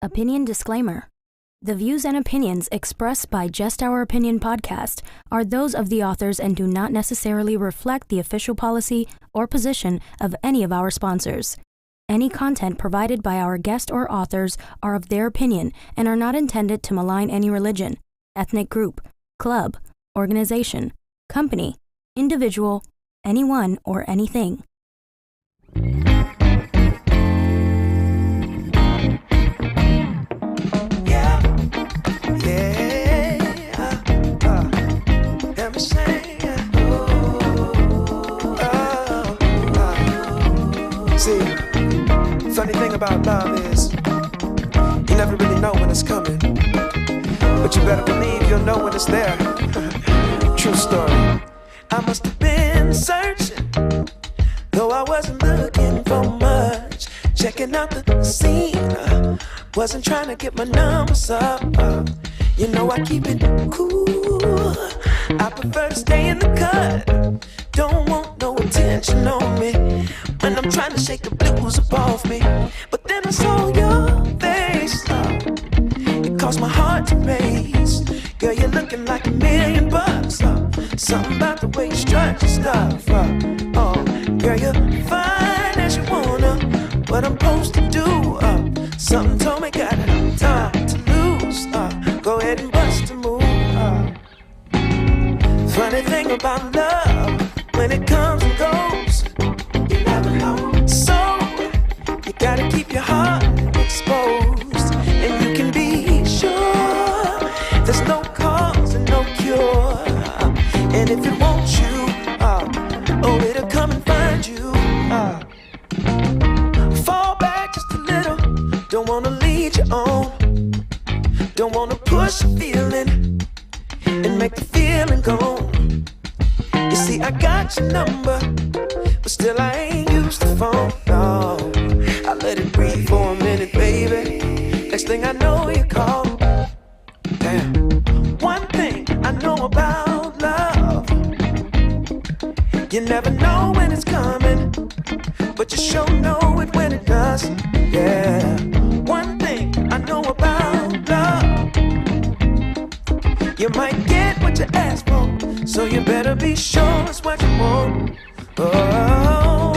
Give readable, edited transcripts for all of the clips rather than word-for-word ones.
Opinion disclaimer. The views and opinions expressed by Just Our Opinion podcast are those of the authors and do not necessarily reflect the official policy or position of any of our sponsors. Any content provided by our guest or authors are of their opinion and are not intended to malign any religion, ethnic group, club, organization, company, individual, anyone, or anything. See, funny thing about love is you never really know when it's coming, but you better believe you'll know when it's there. True story. I must have been searching, though I wasn't looking for much. Checking out the scene, wasn't trying to get my numbers up. You know I keep it cool. I prefer to stay in the cut. Don't want no attention on me when I'm trying to shake the blues up off me. But then I saw your face, it caused my heart to race. Girl, you're looking like $1,000,000. Something about the way you strut your stuff. Oh, girl, you're fine as you wanna. What I'm supposed to do? Something told me got time to lose. Go ahead and bust a move. Funny thing about love, when it comes and goes, you never know. So you gotta keep your heart exposed, and you can be sure there's no cause and no cure. And if it wants you, oh, it'll come and find you. Fall back just a little. Don't wanna lead you on. Don't wanna push a feeling and make the feeling go. You see, I got your number, but still I ain't used the phone, no. I let it breathe for a minute, baby. Next thing I know, you call. Damn. One thing I know about love, you never know when it's coming, but you sure know it when it does. Yeah. One thing I know about love, you might get what you ask for, so you better be sure it's what you want. Oh,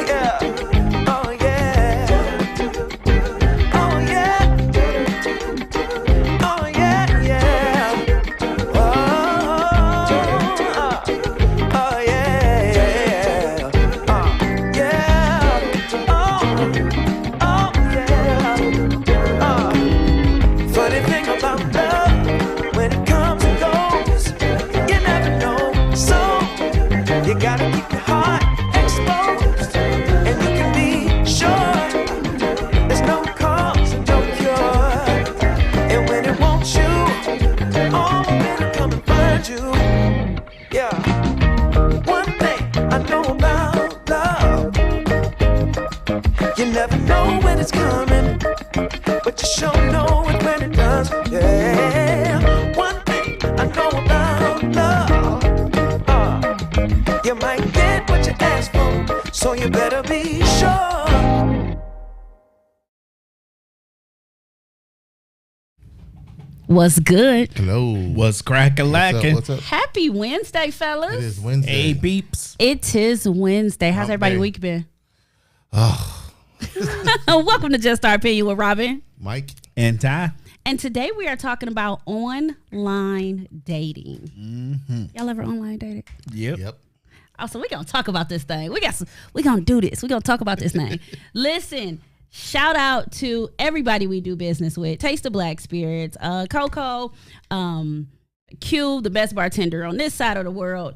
yeah. Oh, yeah. Oh, yeah. Oh, yeah, yeah. Oh, yeah, yeah. Yeah. Oh, yeah. Funny thing about love, when it comes and goes, you never know. So you gotta keep your heart exposed, and you can be sure there's no cause and no cure. And when it wants you, oh, it'll come and find you. Yeah. One thing I know about love, you never know when it's coming, but you sure know it when it does. Yeah. One thing I know about love, you might get what you ask for, so you better be sure. What's good? Hello. What's crack-a-lackin'? What's up? Happy Wednesday, fellas. It is Wednesday. Hey, beeps. It is Wednesday. How's Hump everybody day. week been? Oh, Welcome to Just Our Opinion with Robin. Mike. And Ty. And today we are talking about online dating. Mm-hmm. Y'all ever online dated? Yep. Oh, so we're going to talk about this thing. We're going to do this. We're going to talk about this thing. Listen, shout out to everybody we do business with. Taste of Black Spirits, Coco, Q, the best bartender on this side of the world.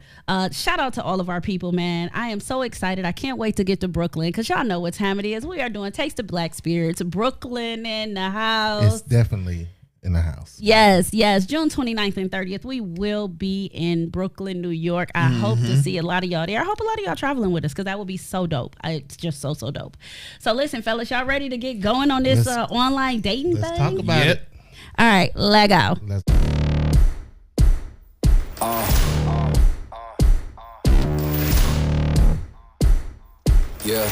Shout out to all of our people, man. I am so excited. I can't wait to get to Brooklyn because y'all know what time it is. We are doing Taste of Black Spirits. Brooklyn in the house. It's definitely in the house. Yes. June 29th and 30th, we will be in Brooklyn, New York. I hope to see a lot of y'all there. I hope a lot of y'all traveling with us because that would be so dope. It's just so dope. So listen, fellas, y'all ready to get going on this online dating Let's thing? talk about it. All right, let go. Let's Yeah.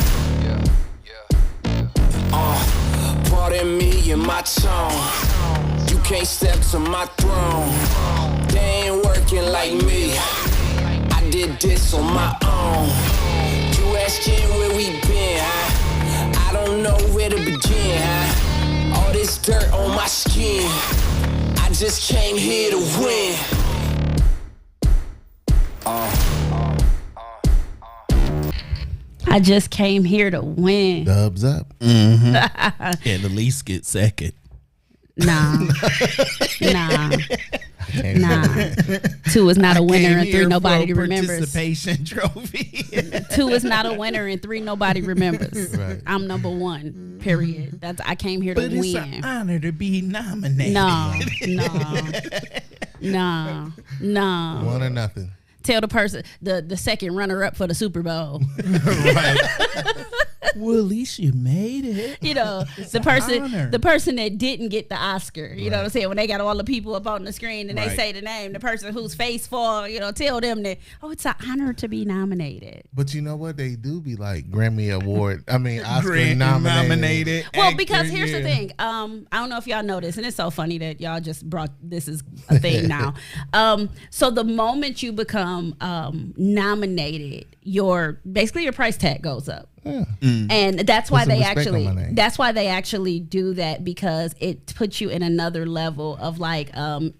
Pardon me and my tone. You can't step to my throne. They ain't working like me. I did this on my own. You asking where we been, huh? I don't know where to begin, huh? All this dirt on my skin. I just came here to win. I just came here to win. Dubs up. And at least get second. Nah. Two is not a winner and three nobody remembers. Participation trophy. Two is not a winner and three nobody remembers. Right. I'm number one. Period. I came here to But win. it's an honor to be nominated. No. One or nothing. Tell the person, the second runner up for the Super Bowl. Right. Well, at least you made it. You know, honor. the person that didn't get the Oscar. You know what I'm saying? When they got all the people up on the screen and they Right. say the name, the person whose face fall, you know, tell them that, oh, it's an honor to be nominated. But you know what? They do be like Grammy Award. I mean, Oscar Grammy nominated. Well, actor, because here's the yeah. thing. I don't know if y'all know this, and it's so funny that y'all just brought this is a thing now. So the moment you become nominated, your price tag goes up. Yeah. And that's why Put some they respect on my name. actually do that, because it puts you in another level of like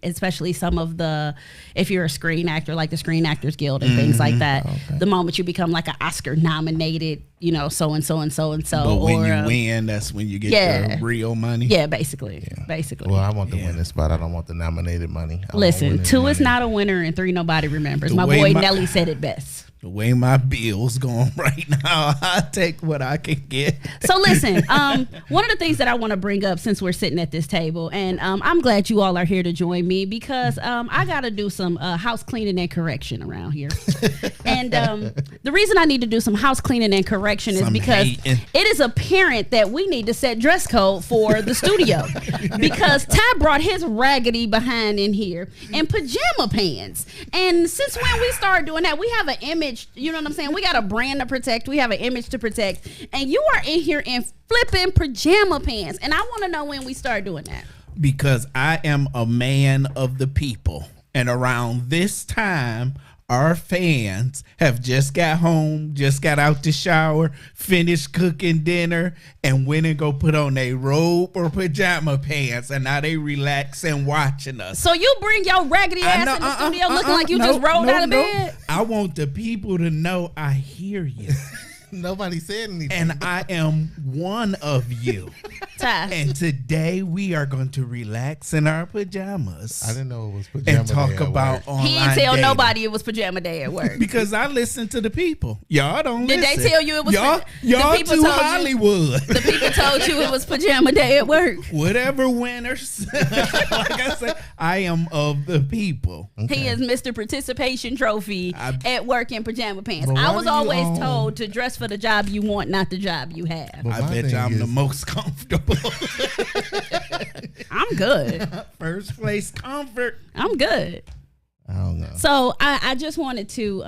especially some of the, if you're a screen actor, like the Screen Actors Guild and things like that. Okay. The moment you become like an Oscar nominated, you know, so and so and so and so. But when or, you win, that's when you get yeah. your real money. Yeah, basically. Basically. Well, I want the winning spot. I don't want the nominated money. I want Listen, winning two is money. not a winner and three nobody remembers. The My way boy my- Nelly said it best. The way my bill's going right now, I take what I can get. So listen, one of the things that I want to bring up since we're sitting at this table, and I'm glad you all are here to join me, because I got to do some house cleaning and correction around here. And the reason I need to do some house cleaning and correction is Some because hating. it is apparent that we need to set dress code for the studio, because Ty brought his raggedy behind in here in pajama pants. And since when we started doing that, we have an image, you know what I'm saying? We got a brand to protect. We have an image to protect. And you are in here in flipping pajama pants. And I want to know when we start doing that. Because I am a man of the people. And around this time, our fans have just got home, just got out the shower, finished cooking dinner, and went and go put on a robe or pajama pants. And now they relax and watching us. So you bring your raggedy ass in the studio looking like you just rolled out of bed? I want the people to know I hear you. Nobody said anything. And I am one of you. Ty. And today we are going to relax in our pajamas. I didn't know it was pajama and talk day at about work. online He didn't tell dating. nobody it was pajama day at work. Because I listen to the people. Y'all don't Did listen. they tell you it was y'all? the Y'all people too told you- Hollywood. The people told you it was pajama day at work. Whatever winners. Like I said, I am of the people. He is Mr. Participation Trophy at work in pajama pants. But I why was do you always own- told to dress for the job you want, not the job you have. But I my bet thing you I'm the is- most comfortable. I'm good. First place comfort. I'm good. I don't know. So I just wanted to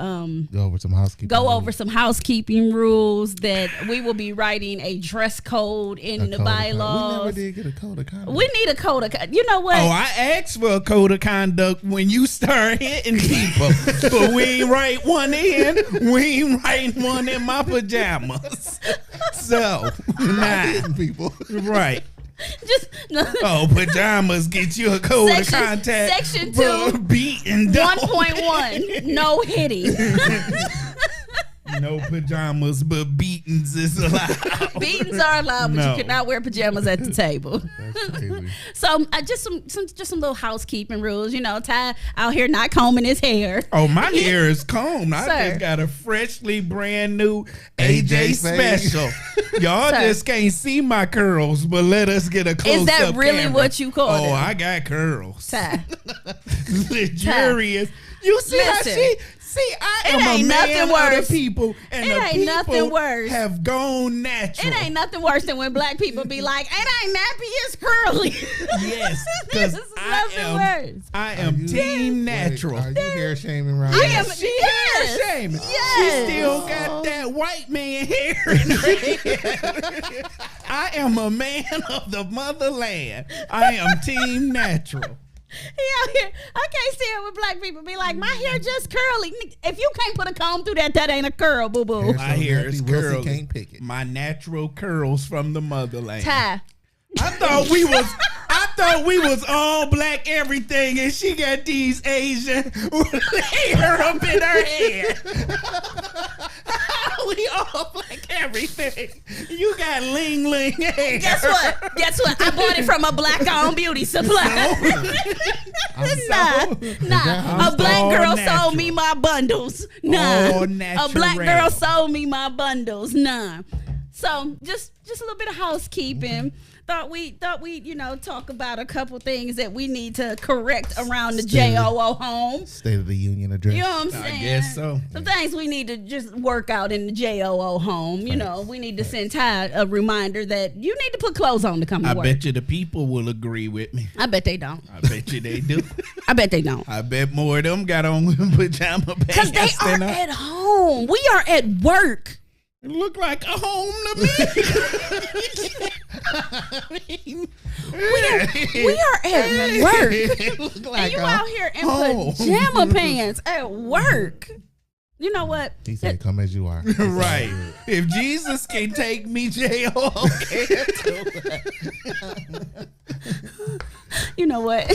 Go over some housekeeping. go rules. over some housekeeping rules that we will be writing a dress code in A the code of conduct. We never bylaws. did get a code of conduct. We need a code of you know what? Oh, I asked for a code of conduct when you start hitting people. But we ain't write one in. We ain't writing one in my pajamas. So, nah. Hitting people. Right. Just Oh, pajamas get you a code Section- of contact. section for 2, beating down. 1.1, no hitting. No pajamas, but beatings is allowed. Beatings are allowed, but No. you cannot wear pajamas at the table. That's crazy. So just some little housekeeping rules. You know, Ty out here not combing his hair. Oh, my hair is combed. I Sir. just got a freshly brand new AJ AJ special. Y'all Sir. just can't see my curls, but let us get a close up. Is that really what you call Oh, them? I got curls. Ty, Luxurious. You see how Listen. she... See, I It am a ain't man nothing of worse. the people, and It the ain't people nothing worse. have gone natural. it ain't nothing worse than when black people be like, "It ain't nappy, it's curly." Yes, because This is nothing worse. I am You- team Wait, natural. are you hair shaming right I now? am. She Yes. Yes. shaming. Yes. She still got that white man hair in her head. I am a man of the motherland. I am Team Natural. He out here. I can't stand when black people be like, my hair just curly. If you can't put a comb through that, that ain't a curl, boo boo. Hair My hair is nappy, Wilson curly. can't pick it. My natural curls from the motherland. Ty. I thought we was all black everything, and she got these Asian hair up in her head. We all black everything. You got ling ling hair. Guess what? Guess what? I bought it from a black-owned beauty supply. Nah. A black girl sold me my bundles. Nah. All A natural. black girl sold me my bundles. Nah. So just a little bit of housekeeping. Thought we talk about a couple things that we need to correct around the JOO home. State of the Union address. You know what I'm I saying? guess so. Some things we need to just work out in the JOO home. You know, we need to send Ty a reminder that you need to put clothes on to come to I work. bet you the people will agree with me. I bet they don't. I bet you they do. I bet they don't. I bet more of them got on pajama pants. Because they are than I- at home. We are at work. It look like a home to me. I mean, We are at work. it look like And you a out here in home. pajama pants at work. You know what? He said, "Come as you are." Right. If Jesus can take me, J.O. You know what?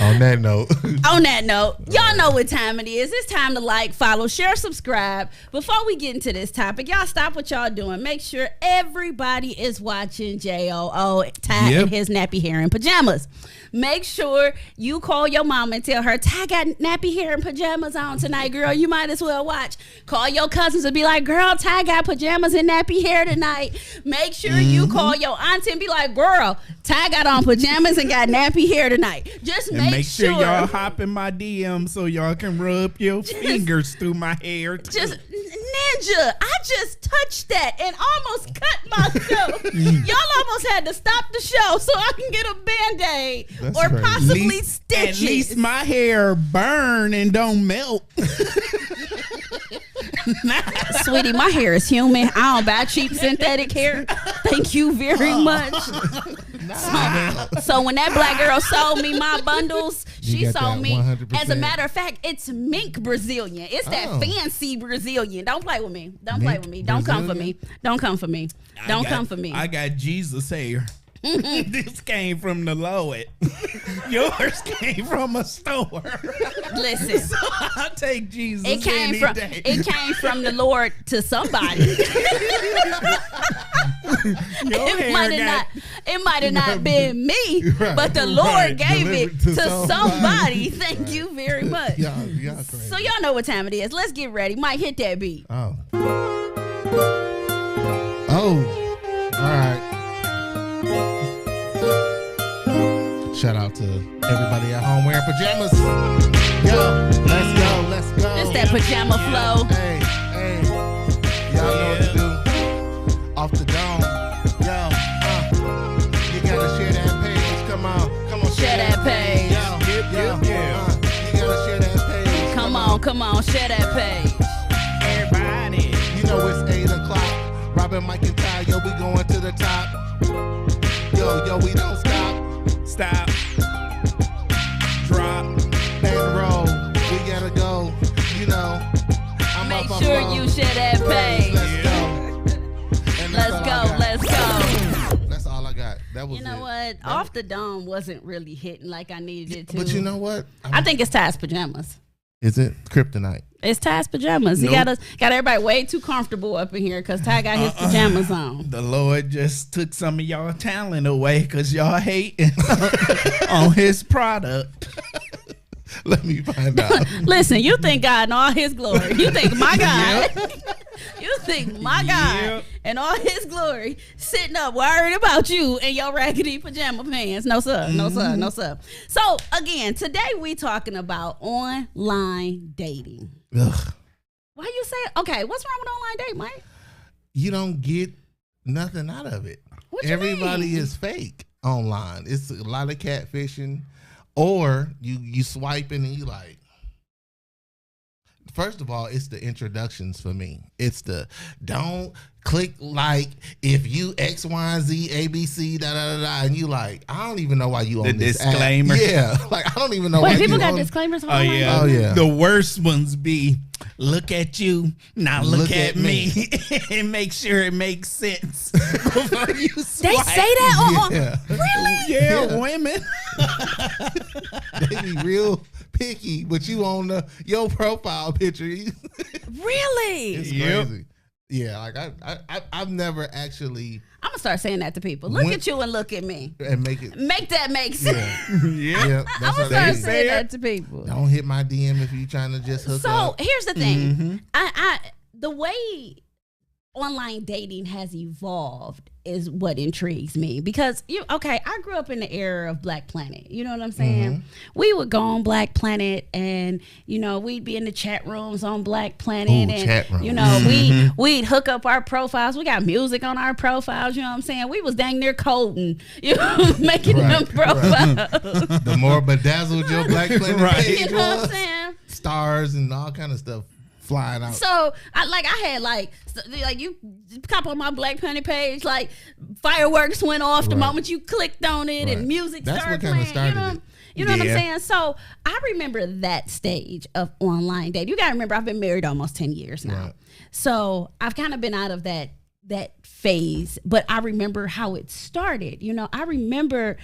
On that note, On that note, y'all know what time it is. It's time to like, follow, share, subscribe. Before we get into this topic, y'all stop what y'all doing. Make sure everybody is watching JOO Ty Yep. in his nappy hair and pajamas. Make sure you call your mom and tell her, Ty got nappy hair and pajamas on tonight, girl. You might as well watch. Call your cousins and be like, girl, Ty got pajamas and nappy hair tonight. Make sure you call your auntie and be like, girl, Ty got on pajamas and got nappy hair tonight. Just And make, make sure y'all hop in my DM so y'all can rub your fingers through my hair. Too. Just Ninja, I just touched that and almost cut myself. Y'all almost had to stop the show so I can get a Band-Aid That's or crazy. possibly At stitches. least my hair burn and don't melt. Sweetie, my hair is human. I don't buy cheap synthetic hair. Thank you very much. So when that black girl sold me my bundles, You she got sold that me. 100%. As a matter of fact, it's mink Brazilian. It's that Oh. fancy Brazilian. Don't play with me. Don't play Mink with me. Don't come for Brazilian? me. Don't come for me. Don't come for me. I got Jesus hair. This came from the Lord. Yours came from a store. Listen. So I'll take Jesus. It came any from day. the Lord to somebody. Your hair It might have not been me, Right, but the Lord right. gave it Delivered to to somebody. Thank you very much. y'all crazy. So y'all know what time it is. Let's get ready. Mike, hit that beat. Oh. All right. Shout out to everybody at home wearing pajamas. Yo, let's go. It's that pajama flow. Hey. Y'all know what to do. Off the dome. Yo, you gotta share that page. Come on, Share that page. Yo, you gotta share that page. Come on, share that page. Everybody. You know it's 8 o'clock. Robin, Mike, and Ty, yo, we going to the top. Yo, we don't Stop. Drop. and roll. We gotta go. You know, I'm Make off my sure phone. you share that page. Let's go. And that's all I got. Let's go. That's all I got. That was You know it. what? Off the dome wasn't really hitting like I needed it to. But you know what? I think it's Ty's pajamas. Is it kryptonite? It's Ty's pajamas. He Nope. got everybody way too comfortable up in here because Ty got his pajamas on. The Lord just took some of y'all talent away because y'all hating on his product. Let me find out. Listen, you think God in all his glory. You think my God. You think my God Yep. in all his glory sitting up worried about you in your raggedy pajama pants. No, sir. No, sir. No, sir. So, again, today we talking about online dating. Ugh. Why you say, okay, what's wrong with online dating, Mike? You don't get nothing out of it. What you Everybody mean? is fake online. It's a lot of catfishing. Or you swiping and you like, First of all, it's the introductions for me. It's the don't click like if you X, Y, Z, ABC, da da da da, and you like, I don't even know why you on this disclaimer. app. Yeah, like I don't even know why Wait, people you got on. disclaimers on Oh online? yeah. Oh, yeah. The worst ones be look at you, now look at me. And make sure it makes sense before you They swipe. say that? Yeah. Really? Yeah, Yeah. women. They be real picky, but you on your profile picture. Really? It's Yep. crazy. Yeah, like I've never actually I'm gonna start saying that to people. Look When- at you and look at me. and make it. Make that make sense. Yeah, Yeah. yeah. I'm That's gonna what start they say saying it. that to people. Don't hit my DM if you trying to just hook So up. here's the thing. I the way online dating has evolved is what intrigues me because I grew up in the era of Black Planet. You know what I'm saying? We would go on Black Planet and we'd be in the chat rooms on Black Planet Ooh, and chat rooms. we'd hook up our profiles. We got music on our profiles, you know what I'm saying? We was dang near coding, making them profiles. The more bedazzled your Black Planet Right. page You know what I'm was, saying? stars and all kind of stuff flying out. So I had you cop on my Black Planet page, like fireworks went off the Right. moment you clicked on it Right. and music That's started what kinda playing. started it. You know what I'm Yeah. saying? So I remember that stage of online dating. You gotta remember I've been married almost 10 years now. Right. So I've kind of been out of that phase, but I remember how it started. I remember,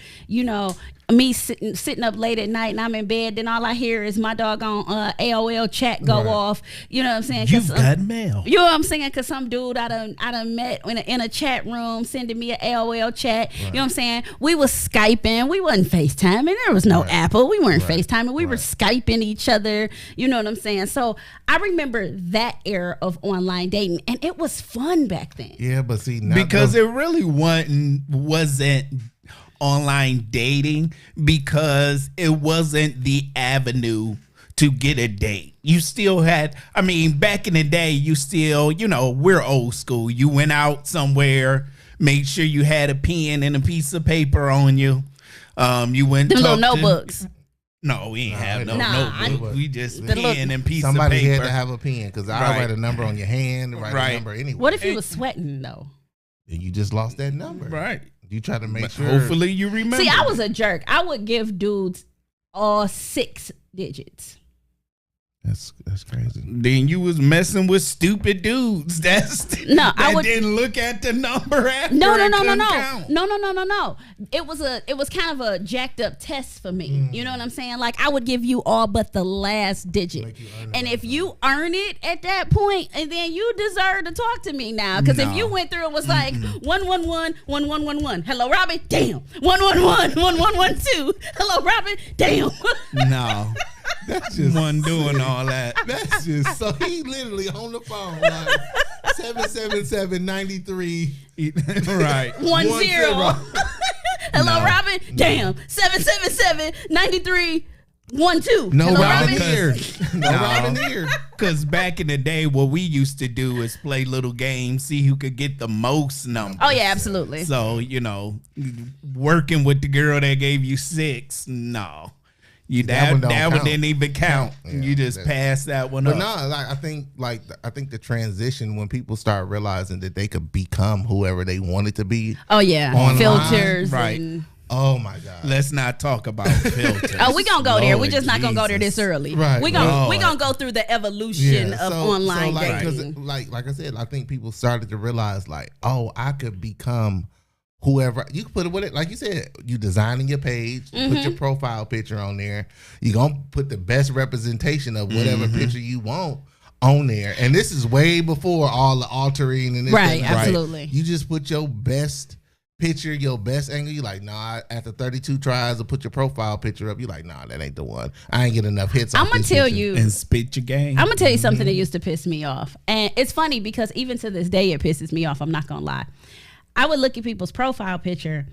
me sitting up late at night and I'm in bed, then all I hear is my doggone AOL chat go Right. off. You know what I'm saying? You've got mail. You know what I'm saying? Because some dude I done met in a chat room sending me an AOL chat. You know what I'm saying? We was Skyping. We wasn't FaceTiming. There was no Apple. We weren't FaceTiming. We were Skyping each other. You know what I'm saying? So I remember that era of online dating, and it was fun back then. Yeah, but see, now Because it really wasn't online dating because it wasn't the avenue to get a date. You still had, back in the day, you still, we're old school. You went out somewhere, made sure you had a pen and a piece of paper on you. You went Them little talked to- notebooks. No, we ain't have no Nah, notebook. We just The pen look- and piece somebody of paper. had to have a pen because I Right. write a number on your hand, write Right. a number anyway. What if you was sweating though? And you just lost that number? Right. You try to make But sure. hopefully you remember. See, I was a jerk. I would give dudes all 6 digits. That's crazy. Then you was messing with stupid dudes. No, I that would- didn't look at the number after. No. and couldn't count. No. It was kind of a jacked up test for me. You know what I'm saying? Like I would give you all but the last digit. Make you earn And the if you earn it at that point, and then you deserve to talk to me now. Because if No. you went through and was like 111-1111, hello Robin, damn. 111-1112, hello Robin, damn. No, That's just one doing all that. That's just so he literally on the phone like 777-93. Right. 10. 10. Hello No. Robin, damn. 777-9312. No Hello, Robin Robin? here. No No. Robin here. Because back in the day, what we used to do is play little games, see who could get the most numbers. Oh yeah, absolutely. So, working with the girl that gave you 6, no. That one don't that one count. didn't even count. Yeah, You just that- passed that one But up. no, I think the transition when people start realizing that they could become whoever they wanted to be. Oh yeah, Online, filters. right. And, Oh my God. Let's not talk about filters. oh, we gonna go there. We Lord just not gonna go there Jesus. this early. Right, We gonna right. we gonna go through the evolution of online like, dating. like I said, I think people started to realize like, oh, I could become whoever. You can put it with it, like you said, you designing your page, put your profile picture on there. You gonna put the best representation of whatever picture you want on there. And this is way before all the altering and this, Right, that, and that. absolutely. You just put your best picture, your best angle. You like, nah, after 32 tries to put your profile picture up, you like, nah, that ain't the one. I ain't get enough hits. I'm off gonna this tell picture. you. And spit your game. I'm gonna tell you something that used to piss me off, and it's funny because even to this day it pisses me off. I'm not gonna lie. I would look at people's profile picture,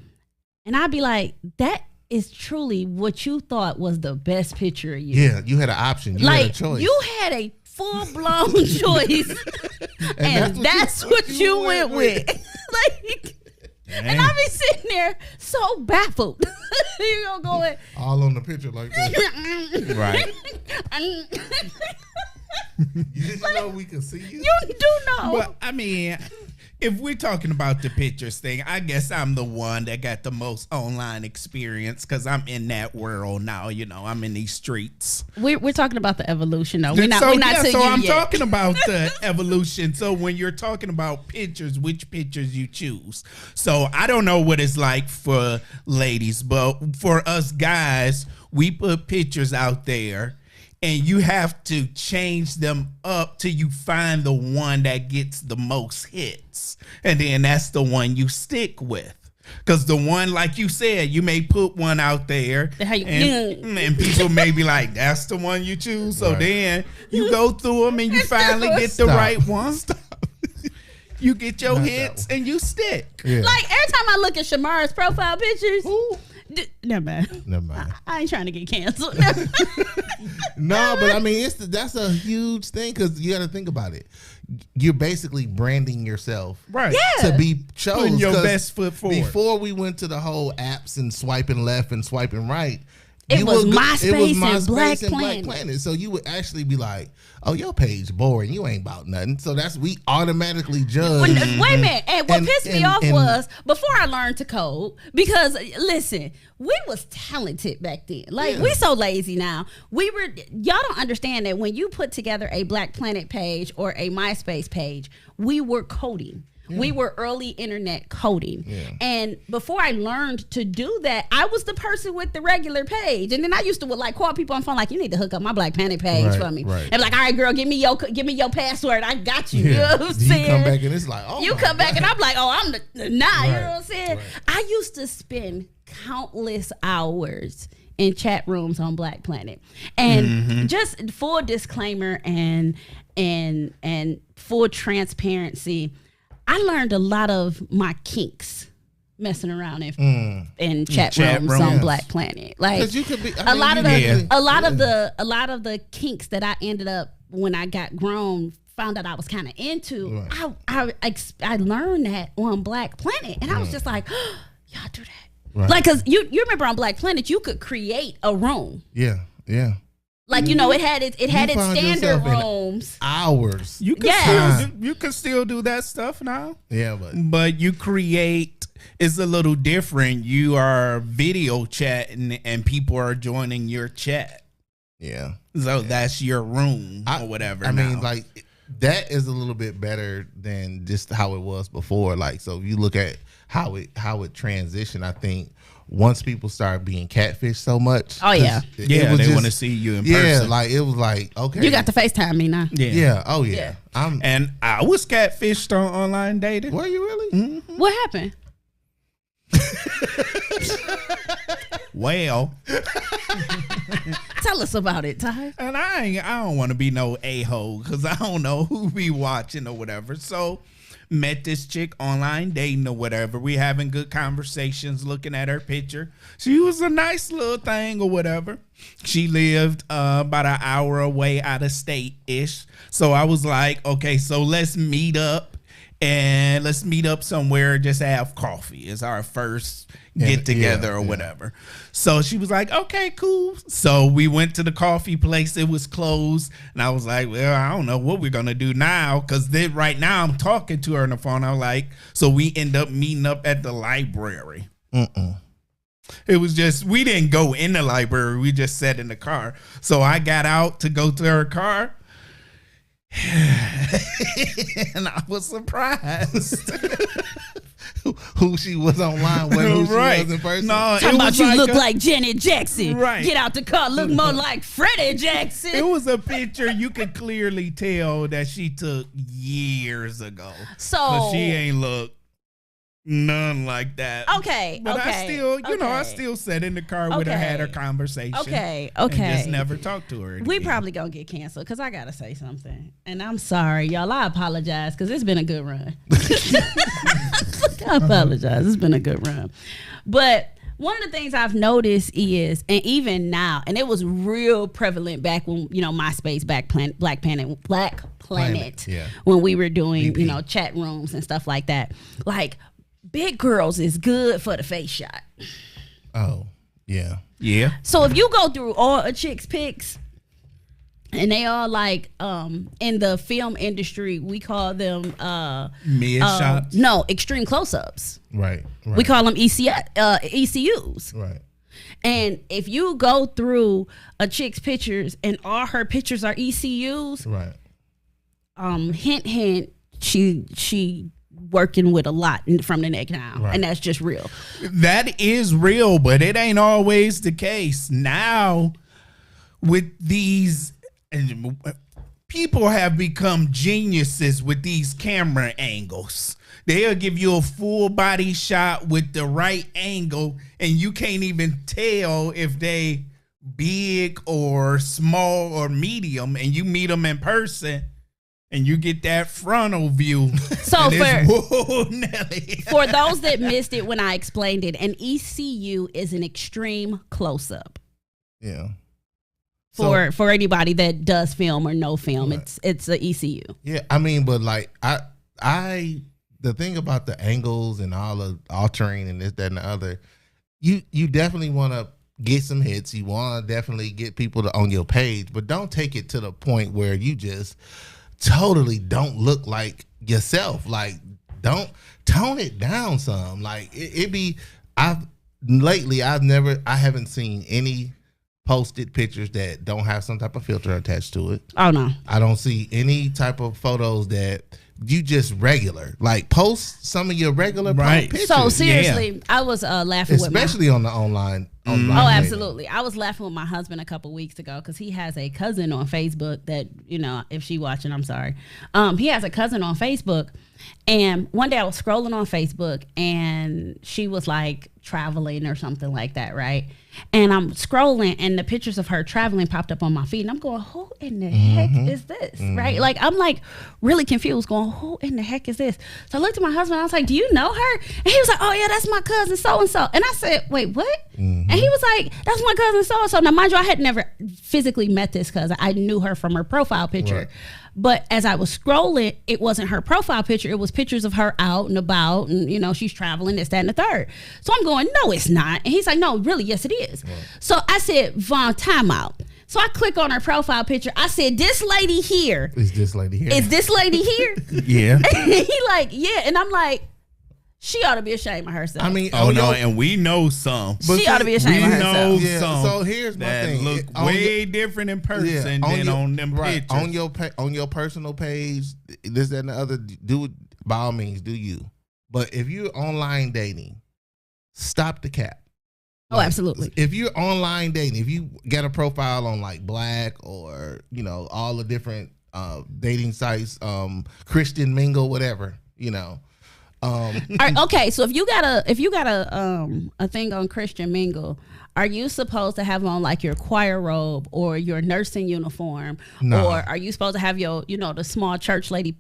and I'd be like, "That is truly what you thought was the best picture of you." Yeah, you had an option. You had a Like choice. you had a full blown choice, and that's what you went with. Like, and I be sitting there so baffled. You know, going. all on the picture like that. Right. You know we can see you. You do know. Well, I mean, if we're talking about the pictures thing, I guess I'm the one that got the most online experience because I'm in that world now. You know, I'm in these streets. We're talking about the evolution, though. We're not so to you I'm yet. talking about the evolution. So when you're talking about pictures, which pictures you choose. So I don't know what it's like for ladies, but for us guys, we put pictures out there. And you have to change them up till you find the one that gets the most hits. And then that's the one you stick with. Because the one, like you said, you may put one out there and people may be like, that's the one you choose. So then you go through them and you finally get the right one. You get your hits and you stick. Yeah. Like every time I look at Shamara's profile pictures, never mind. I ain't trying to get canceled. No, but I mean, that's a huge thing because you got to think about it. You're basically branding yourself, Right. Yeah. to be chosen. Putting your best foot forward. Before we went to the whole apps and swiping left and swiping right, It you was would go- MySpace and Black Planet. So you would actually be like, "Oh, your page boring. You ain't about nothing." So we automatically judge. Wait a minute. And what pissed me off and- was before I learned to code, because listen, we was talented back then. Like we so lazy now. Y'all don't understand that when you put together a Black Planet page or a MySpace page, we were coding. Yeah. We were early internet coding. Yeah. And before I learned to do that, I was the person with the regular page. And then I used to call people on the phone like, you need to hook up my Black Planet page for me. Right. And be like, all right, girl, give me your password. I got you. Yeah. You know what I'm saying? You come back and it's like, oh, you come back and I'm like, oh, I'm the nah. Right. You know what I'm saying? Right. I used to spend countless hours in chat rooms on Black Planet. And just full disclaimer and full transparency, I learned a lot of my kinks messing around in chat rooms on Black Planet. Like you could be, a lot of the kinks that I ended up when I got grown, found out I was kind of into. Right. I learned that on Black Planet, and I was just like, oh, y'all do that, right. Like because you remember on Black Planet you could create a room. Yeah. Like it had its standard rooms. Hours. You can still do that stuff now. Yeah, but you create is a little different. You are video chatting and people are joining your chat. Yeah. So that's your room or whatever. I mean, like that is a little bit better than just how it was before. Like, so if you look at how it transitioned, I think once people start being catfished so much. Oh yeah. They want to see you in person. Yeah, like it was like, okay. You got to FaceTime me now. Yeah. Oh yeah. And I was catfished on online dating. Were you really? Mm-hmm. What happened? Well, tell us about it, Ty. And I don't want to be no a-hole because I don't know who be watching or whatever. So met this chick online dating or whatever. We having good conversations, looking at her picture. She was a nice little thing or whatever. She lived about an hour away out of state-ish. So I was like, okay, so let's meet up. And let's meet up somewhere, just have coffee. It's our first get together or whatever. So she was like, okay, cool. So we went to the coffee place. It was closed. And I was like, well, I don't know what we're going to do now. Because then right now I'm talking to her on the phone. I'm like, so we end up meeting up at the library. It was just, we didn't go in the library. We just sat in the car. So I got out to go to her car. And I was surprised who she was online with, who she was in person. No, talking about you look like Janet Jackson. Right. Get out the car, look more like Freddie Jackson. It was a picture you could clearly tell that she took years ago. So she ain't look none like that. Okay. But I still, I still sat in the car with her, had her conversation. Okay. And just never talked to her again. We probably gonna get canceled because I gotta say something. And I'm sorry, y'all. I apologize because it's been a good run. I apologize. It's been a good run. But one of the things I've noticed is, and even now, and it was real prevalent back when, MySpace, Black Planet, when we were doing, chat rooms and stuff like that. Like, big girls is good for the face shot. Oh, yeah. Yeah. So if you go through all a chick's pics And they all like in the film industry, we call them Mid shots. No, extreme close-ups. Right. We call them ECUs. Right. And if you go through a chick's pictures and all her pictures are ECUs, Right. Hint, she working with a lot from the neck down, Right. and that's just real. That is real, but it ain't always the case. Now, with these, people have become geniuses with these camera angles. They'll give you a full body shot with the right angle, and you can't even tell if they big or small or medium, and you meet them in person. And you get that frontal view. So whoa, Nelly. For those that missed it when I explained it, an ECU is an extreme close-up. Yeah. For anybody that does film or no film, Right. it's an ECU. Yeah, I mean, but like I the thing about the angles and all the altering and this, that, and the other, you definitely want to get some hits. You want to definitely get people to on your page, but don't take it to the point where you just totally don't look like yourself. Like, don't tone it down some. Like I haven't seen any posted pictures that don't have some type of filter attached to it. Oh no. I don't see any type of photos that you just regular. Like, post some of your regular Right. pictures. So seriously, I was laughing especially on the online. Oh, dating. absolutely. I was laughing with my husband a couple weeks ago because he has a cousin on Facebook that, if she watching, I'm sorry. He has a cousin on Facebook, and one day I was scrolling on Facebook and she was like traveling or something like that, right? And I'm scrolling and the pictures of her traveling popped up on my feed, and I'm going, who in the heck is this, right? Like, I'm like really confused, going, who in the heck is this? So I looked at my husband, I was like, do you know her? And he was like, oh yeah, that's my cousin so-and-so. And I said, wait, what? And he was like, that's my cousin so-and-so. Now, mind you, I had never physically met this cousin. I knew her from her profile picture. Right. But as I was scrolling, it wasn't her profile picture. It was pictures of her out and about, and she's traveling, this, that, and the third. So I'm going, no, it's not. And he's like, no, really, yes, it is. Right. So I said, Vaughn, time out. So I click on her profile picture. I said, this lady here. Is this lady here? Is this lady here? Yeah. And he like, yeah. And I'm like, she ought to be ashamed of herself. I mean, Oh no, and we know some. she ought to be ashamed of herself. Yeah, some so here's my that thing. look On way different in person than on them pictures. On your personal page, this, that, and the other, do by all means, do you. But if you're online dating, stop the cap. Oh, absolutely. If you're online dating, if you get a profile on like Black or all the different dating sites, Christian Mingle, whatever, All right, okay, so if you got a thing on Christian Mingle, are you supposed to have on like your choir robe or your nursing uniform, No. or are you supposed to have your the small church lady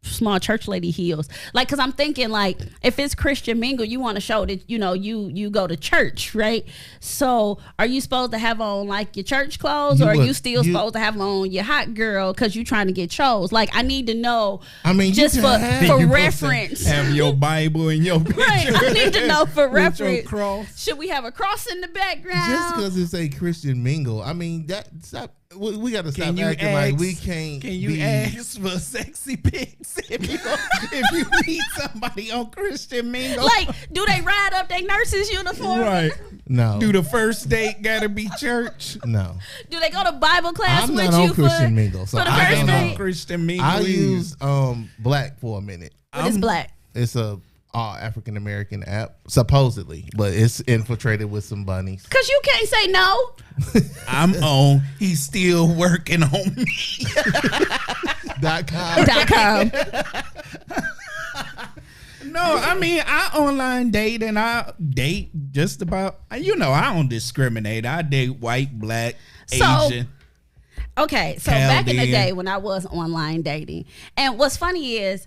small church lady heels? Like, because I'm thinking, like, if it's Christian Mingle, you want to show that you go to church, right? So are you supposed to have on like your church clothes, or are you still supposed to have on your hot girl because you're trying to get chose? Like, I need to know. I mean, just you for can You reference. have your Bible and your picture. Right, I need to know for With your reference. cross. Should we have a cross in the background? Just because it's a Christian Mingle, I mean, we got to stop Can you acting like we can't. Can you be, ask for sexy pics if you meet somebody on Christian Mingle? Like, do they ride up their nurse's uniform? Right. No. Do the first date gotta be church? No. Do they go to Bible class I'm with not you on Christian Mingle, so for the I first don't know. date? Christian Mingle. I is. used Black for a minute. What is Black? It's a African American app, supposedly, but it's infiltrated with some bunnies. Because you can't say no. I'm on. He's still working on me. .com. No, I mean, I online date and I date just about, I don't discriminate. I date white, Black, So- Asian. Okay, so back in the Chaldean. day when I was online dating, and what's funny is,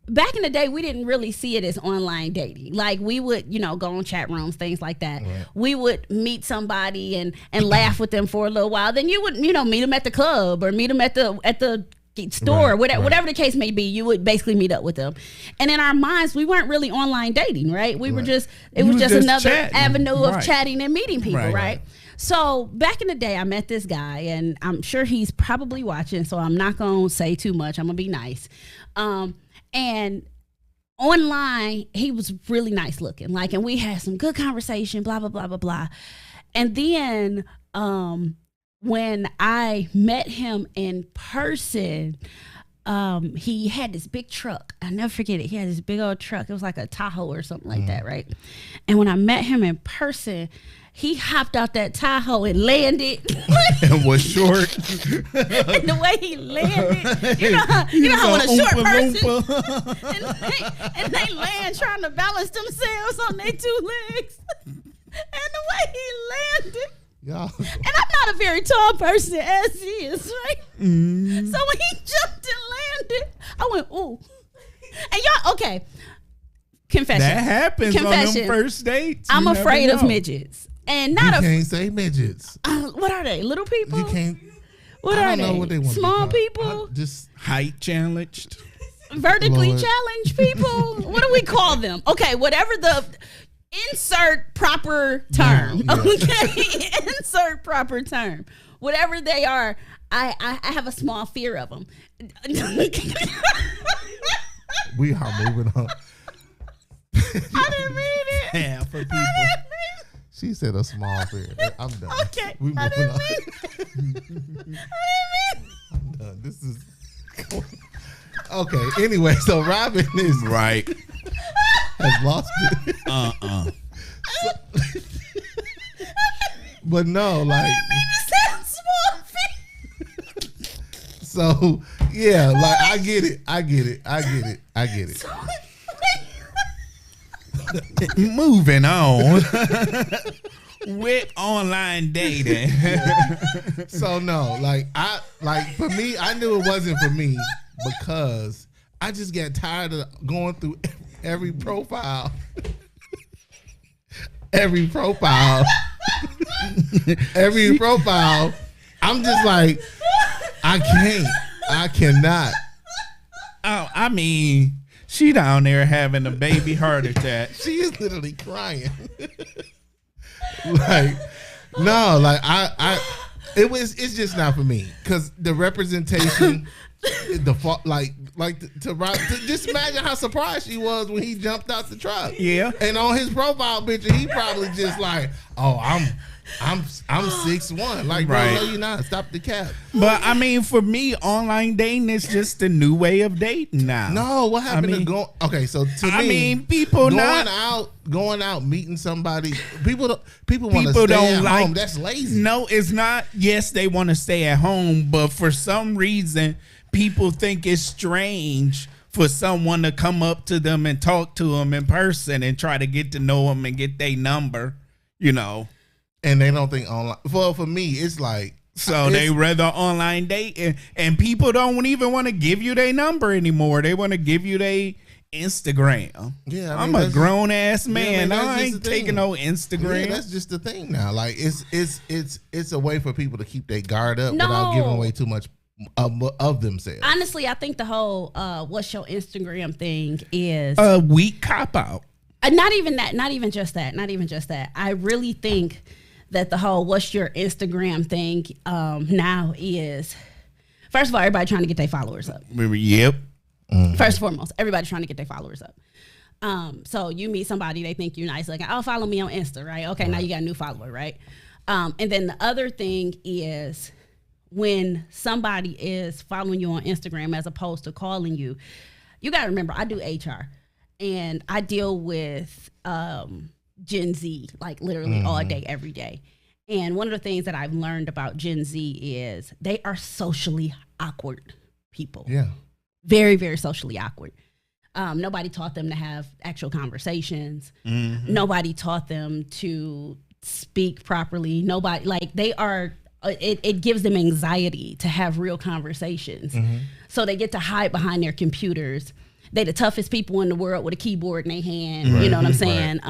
back in the day, we didn't really see it as online dating. Like, we would, go on chat rooms, things like that. Right. We would meet somebody and laugh with them for a little while. Then you would, meet them at the club or meet them at the store, Right, whatever the case may be. You would basically meet up with them. And in our minds, we weren't really online dating, right? We were just, it You was was just just another chatting. avenue of Right. chatting and meeting people, Right. right? So back in the day, I met this guy, and I'm sure he's probably watching, so I'm not going to say too much. I'm going to be nice. And online, he was really nice looking. Like, and we had some good conversation, blah, blah, blah, blah, blah. And then when I met him in person, he had this big truck. I'll never forget it. He had this big old truck. It was like a Tahoe or something like that, right? And when I met him in person, he hopped out that Tahoe and landed. And was short. And the way he landed, you know how when a short person and they land trying to balance themselves on their two legs. And the way he landed. Y'all. And I'm not a very tall person as he is, right? So when he jumped and landed, I went, ooh. And y'all, okay. Confession. That happens on them first dates. I'm afraid of midgets. And not you can't say midgets. What are they? Little people? You can't. What I are don't know they? what they want Small to be people? Just height challenged. Vertically Lord. challenged people? What do we call them? Okay, whatever the insert proper term. Yeah. Okay, insert proper term. Whatever they are, I have a small fear of them. we are moving on. I didn't mean it. Yeah, for people. She said a small fear. I'm done. Okay, We I moving didn't on. mean. I'm done. This is okay. Anyway, so Robin is Right. has lost it. But no, like so yeah, like I get it. Moving on. With online dating. So no, for me, I knew it wasn't for me because I just got tired of going through every profile. Every profile. I'm just like, I cannot. Oh, I mean, she down there having a baby heart attack. She is literally crying. Like, no, like it's just not for me because the representation, just imagine how surprised she was when he jumped out the truck. Yeah, and on his profile picture, he probably just like, oh, I'm 6'1". Like, bro, Right. no, you're not. Stop the cap. but I mean, for me, online dating is just the new way of dating now. No, what happened I mean- to go? Okay, so to I me, mean, people going out, meeting somebody. People want to People stay don't at like- home. That's lazy. No, it's not. Yes, they want to stay at home, but for some reason, people think it's strange for someone to come up to them and talk to them in person and try to get to know them and get their number, you know. And they don't think online. Well, for me, it's like So they rather online date, and people don't even want to give you their number anymore. They want to give you their Instagram. Yeah, I'm a grown ass man. that's I just ain't the thing. taking no Instagram. Yeah, that's just the thing now. Like it's a way for people to keep their guard up No. without giving away too much of themselves. Honestly, I think the whole what's your Instagram thing is A weak cop out. not even that, not even just that. I really think that the whole what's your Instagram thing now is, first of all, everybody trying to get their followers up. Yep. First and foremost, everybody trying to get their followers up. So you meet somebody, they think you're nice, like, oh, follow me on Insta, right? Okay, now you got a new follower, right? And then the other thing is when somebody is following you on Instagram as opposed to calling you, you got to remember, I do HR and I deal with Gen Z, like literally all day, every day. And one of the things that I've learned about Gen Z is they are socially awkward people. Yeah. Very, very socially awkward. Nobody taught them to have actual conversations. Nobody taught them to speak properly. Nobody, like they are, it gives them anxiety to have real conversations. So they get to hide behind their computers. They the toughest people in the world with a keyboard in their hand. You know what I'm saying?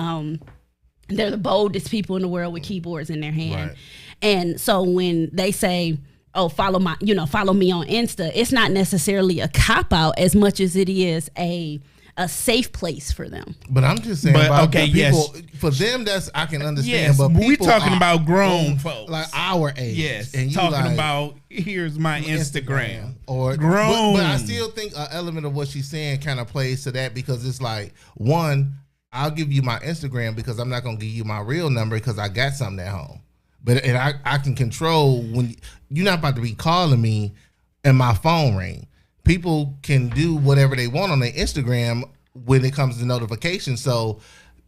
They're the boldest people in the world with keyboards in their hand. Right. And so when they say, oh, follow me on Insta, it's not necessarily a cop out as much as it is a a safe place for them. But I'm just saying, But, about okay, the people, yes. for them, that's I can understand. Yes, but we're people talking are about grown on, folks. like our age. Yes, and you talking like, about here's my Instagram. or grown. But I still think an element of what she's saying kind of plays to that, because it's like, one, I'll give you my Instagram because I'm not gonna give you my real number because I got something at home. But and I can control when you're not about to be calling me and my phone ring. People can do whatever they want on their Instagram when it comes to notifications. So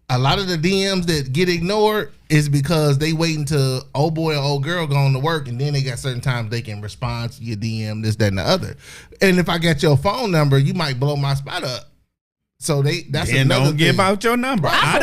a lot of the DMs that get ignored is because they wait until old boy or old girl going to work, and then they got certain times they can respond to your DM, this, that, and the other. And if I got your phone number, you might blow my spot up. So that's And another don't give thing. out your number. I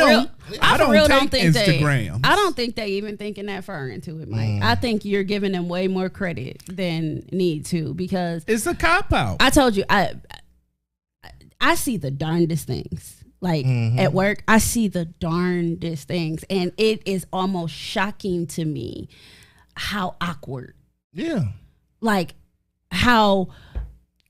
I don't don't take think Instagram. I don't think they even thinking that far into it, Mike. I think you're giving them way more credit than need to, because It's a cop out. I told you I see the darndest things. Like at work, I see the darndest things, and it is almost shocking to me how awkward, Yeah. like how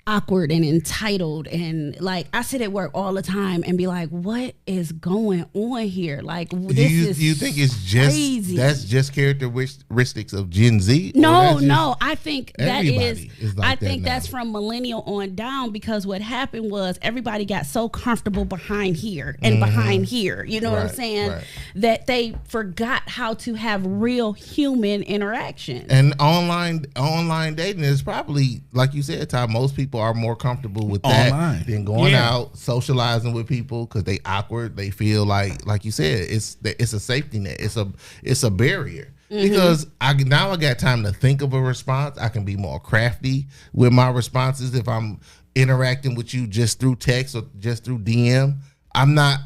awkward and entitled, and like I sit at work all the time and be like, what is going on here? Like, this is you think it's just crazy. that's just characteristics of Gen Z? Or No, that's just- no. I think that is. Everybody is like I that think now. that's from millennial on down, because what happened was everybody got so comfortable behind here and behind here. You know what I'm Right, saying? right. That they forgot how to have real human interaction. And online dating is probably, like you said, Ty, most people are more comfortable with that Online. than going Yeah. out socializing with people because they awkward. They feel like you said, it's a safety net. It's a barrier. Because I got time to think of a response. I can be more crafty with my responses if I'm interacting with you just through text or just through DM. I'm not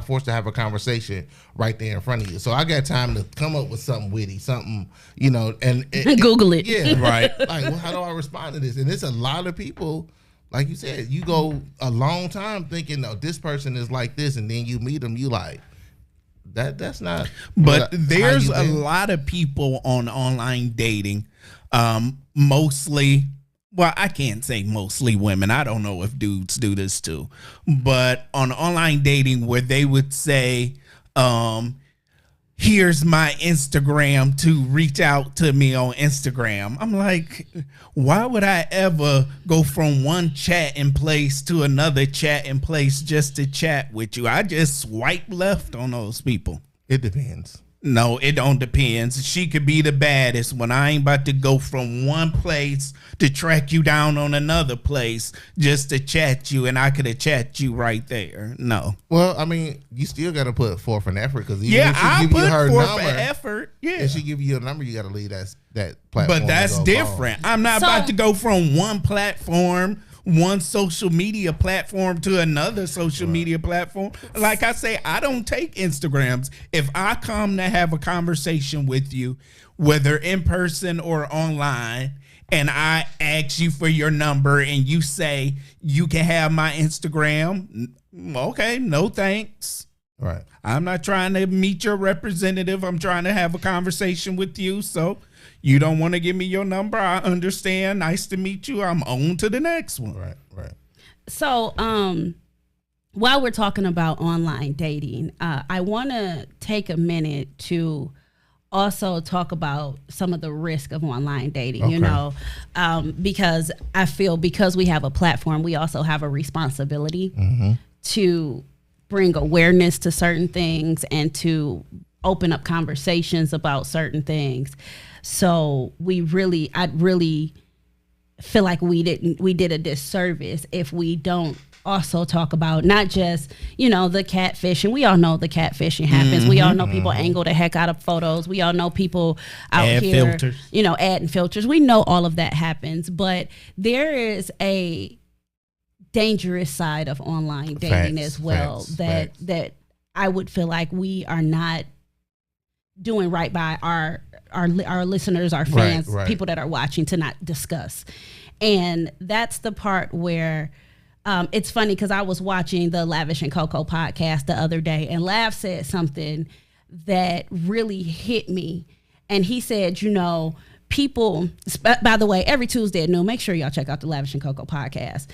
forced to have a conversation right there in front of you. So I got time to come up with something witty, something, and Google it. Yeah, Right. Like, well, how do I respond to this? And it's a lot of people, like you said, you go a long time thinking, no, this person is like this, and then you meet them, you like, that's not. But how there's you a been. lot of people on online dating, mostly. Well, I can't say mostly women. I don't know if dudes do this too. But on online dating, where they would say, here's my Instagram to reach out to me on Instagram. I'm like, why would I ever go from one chatting place to another chatting place just to chat with you? I just swipe left on those people. It depends. No, it don't depend. She could be the baddest when I ain't about to go from one place to track you down on another place just to chat you, and I could have chat you right there. No. Well, I mean, you still got to put forth an effort because Yeah, if I she give you her put forth number, an effort. Yeah. and she give you your number, you got to leave that platform. But that's to go different. I'm not So- about to go from one platform, one social media platform to another social media platform. Like I say, I don't take Instagrams. If I come to have a conversation with you, whether in person or online, and I ask you for your number and you say you can have my Instagram, okay, no thanks. Right. I'm not trying to meet your representative. I'm trying to have a conversation with you. So you don't want to give me your number. I understand. Nice to meet you. I'm on to the next one. Right. So, while we're talking about online dating, I want to take a minute to also talk about some of the risk of online dating, because I feel because we have a platform, we also have a responsibility to bring awareness to certain things and to open up conversations about certain things. So I really feel like we did a disservice if we don't also talk about not just, the catfishing. We all know the catfishing happens. We all know people angle the heck out of photos. We all know people out Add here, filters. adding filters. We know all of that happens, but there is a dangerous side of online dating Facts, as well facts. that I would feel like we are not doing right by our listeners, our fans, right. people that are watching to not discuss. And that's the part where it's funny because I was watching the Lavish and Coco podcast the other day, and Lav said something that really hit me. And he said, people, by the way, every Tuesday at noon, make sure y'all check out the Lavish and Coco podcast.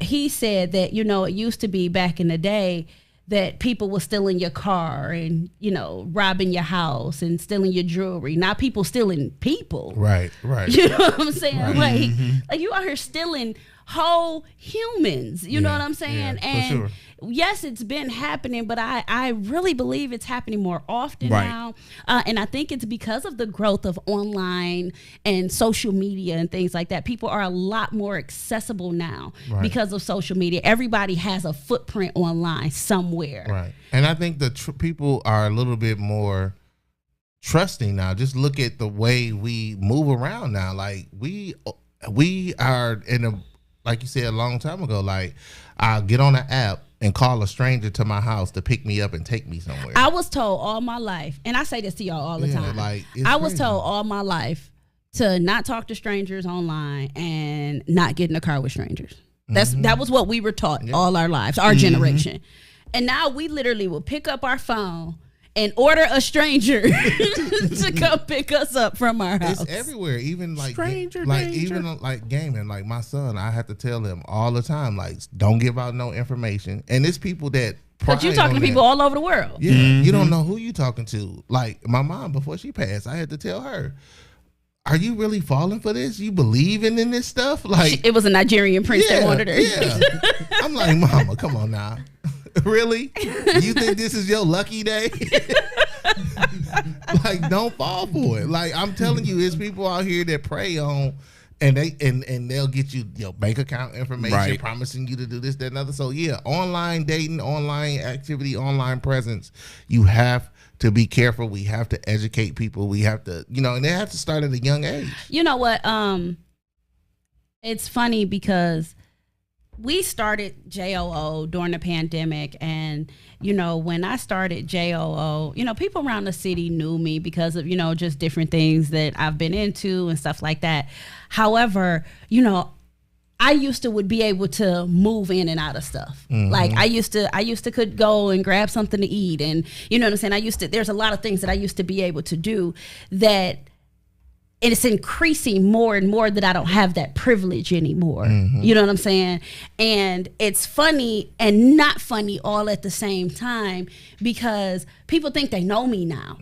He said that, you know, it used to be back in the day that people were stealing your car and, you know, robbing your house and stealing your jewelry. Now people stealing people. Right. You know what I'm saying? Right. Like you out here stealing whole humans. You know what I'm saying? Yeah, and for sure. yes, it's been happening, but I really believe it's happening more often Right. now. And I think it's because of the growth of online and social media and things like that. People are a lot more accessible now because of social media. Everybody has a footprint online somewhere. Right. And I think the people are a little bit more trusting now. Just look at the way we move around now. Like we are in a, like you said a long time ago, like I'll get on an app and call a stranger to my house to pick me up and take me somewhere. I was told all my life, and I say this to y'all all the time. Like, it's I was crazy. told all my life to not talk to strangers online and not get in a car with strangers. That was what we were taught all our lives, our generation. And now we literally will pick up our phone and order a stranger to come pick us up from our house. It's everywhere, even like Stranger like danger. even like gaming. Like my son, I have to tell him all the time, like don't give out no information. And it's people that. But you talking to people all over the world. Yeah, you don't know who you talking to. Like my mom, before she passed, I had to tell her, "Are you really falling for this? You believing in this stuff?" Like It was a Nigerian prince that wanted her. Yeah. I'm like, Mama, come on now. Really? You think this is your lucky day? Like, don't fall for it. Like, I'm telling you, it's people out here that prey on, and they'll get you your bank account information, Right. promising you to do this, that, and other. So yeah, online dating, online activity, online presence. You have to be careful. We have to educate people. We have to, and they have to start at a young age. You know what? It's funny because we started JOO during the pandemic, and when I started JOO, people around the city knew me because of just different things that I've been into and stuff like that. However, I used to would be able to move in and out of stuff. Like I used to could go and grab something to eat, and you know what I'm saying. There's a lot of things that I used to be able to do that. And it's increasing more and more that I don't have that privilege anymore. You know what I'm saying? And it's funny and not funny all at the same time because people think they know me now.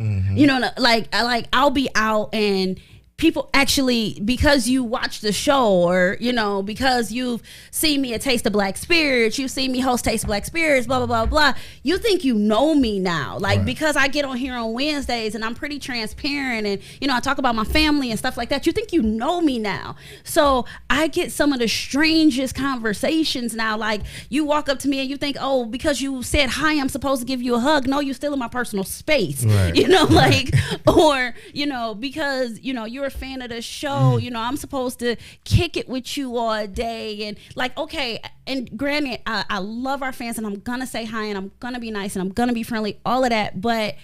Like I'll be out and people actually, because you watch the show or, because you've seen me at Taste of Black Spirits, you've seen me host Taste of Black Spirits, blah, blah, blah, blah. You think you know me now. Like, because I get on here on Wednesdays and I'm pretty transparent and, I talk about my family and stuff like that. You think you know me now. So I get some of the strangest conversations now. Like, you walk up to me and you think, oh, because you said hi, I'm supposed to give you a hug. No, you're still in my personal space. Right. Or, because, you're a fan of the show, I'm supposed to kick it with you all day and okay, and granted I love our fans and I'm gonna say hi and I'm gonna be nice and I'm gonna be friendly, all of that, but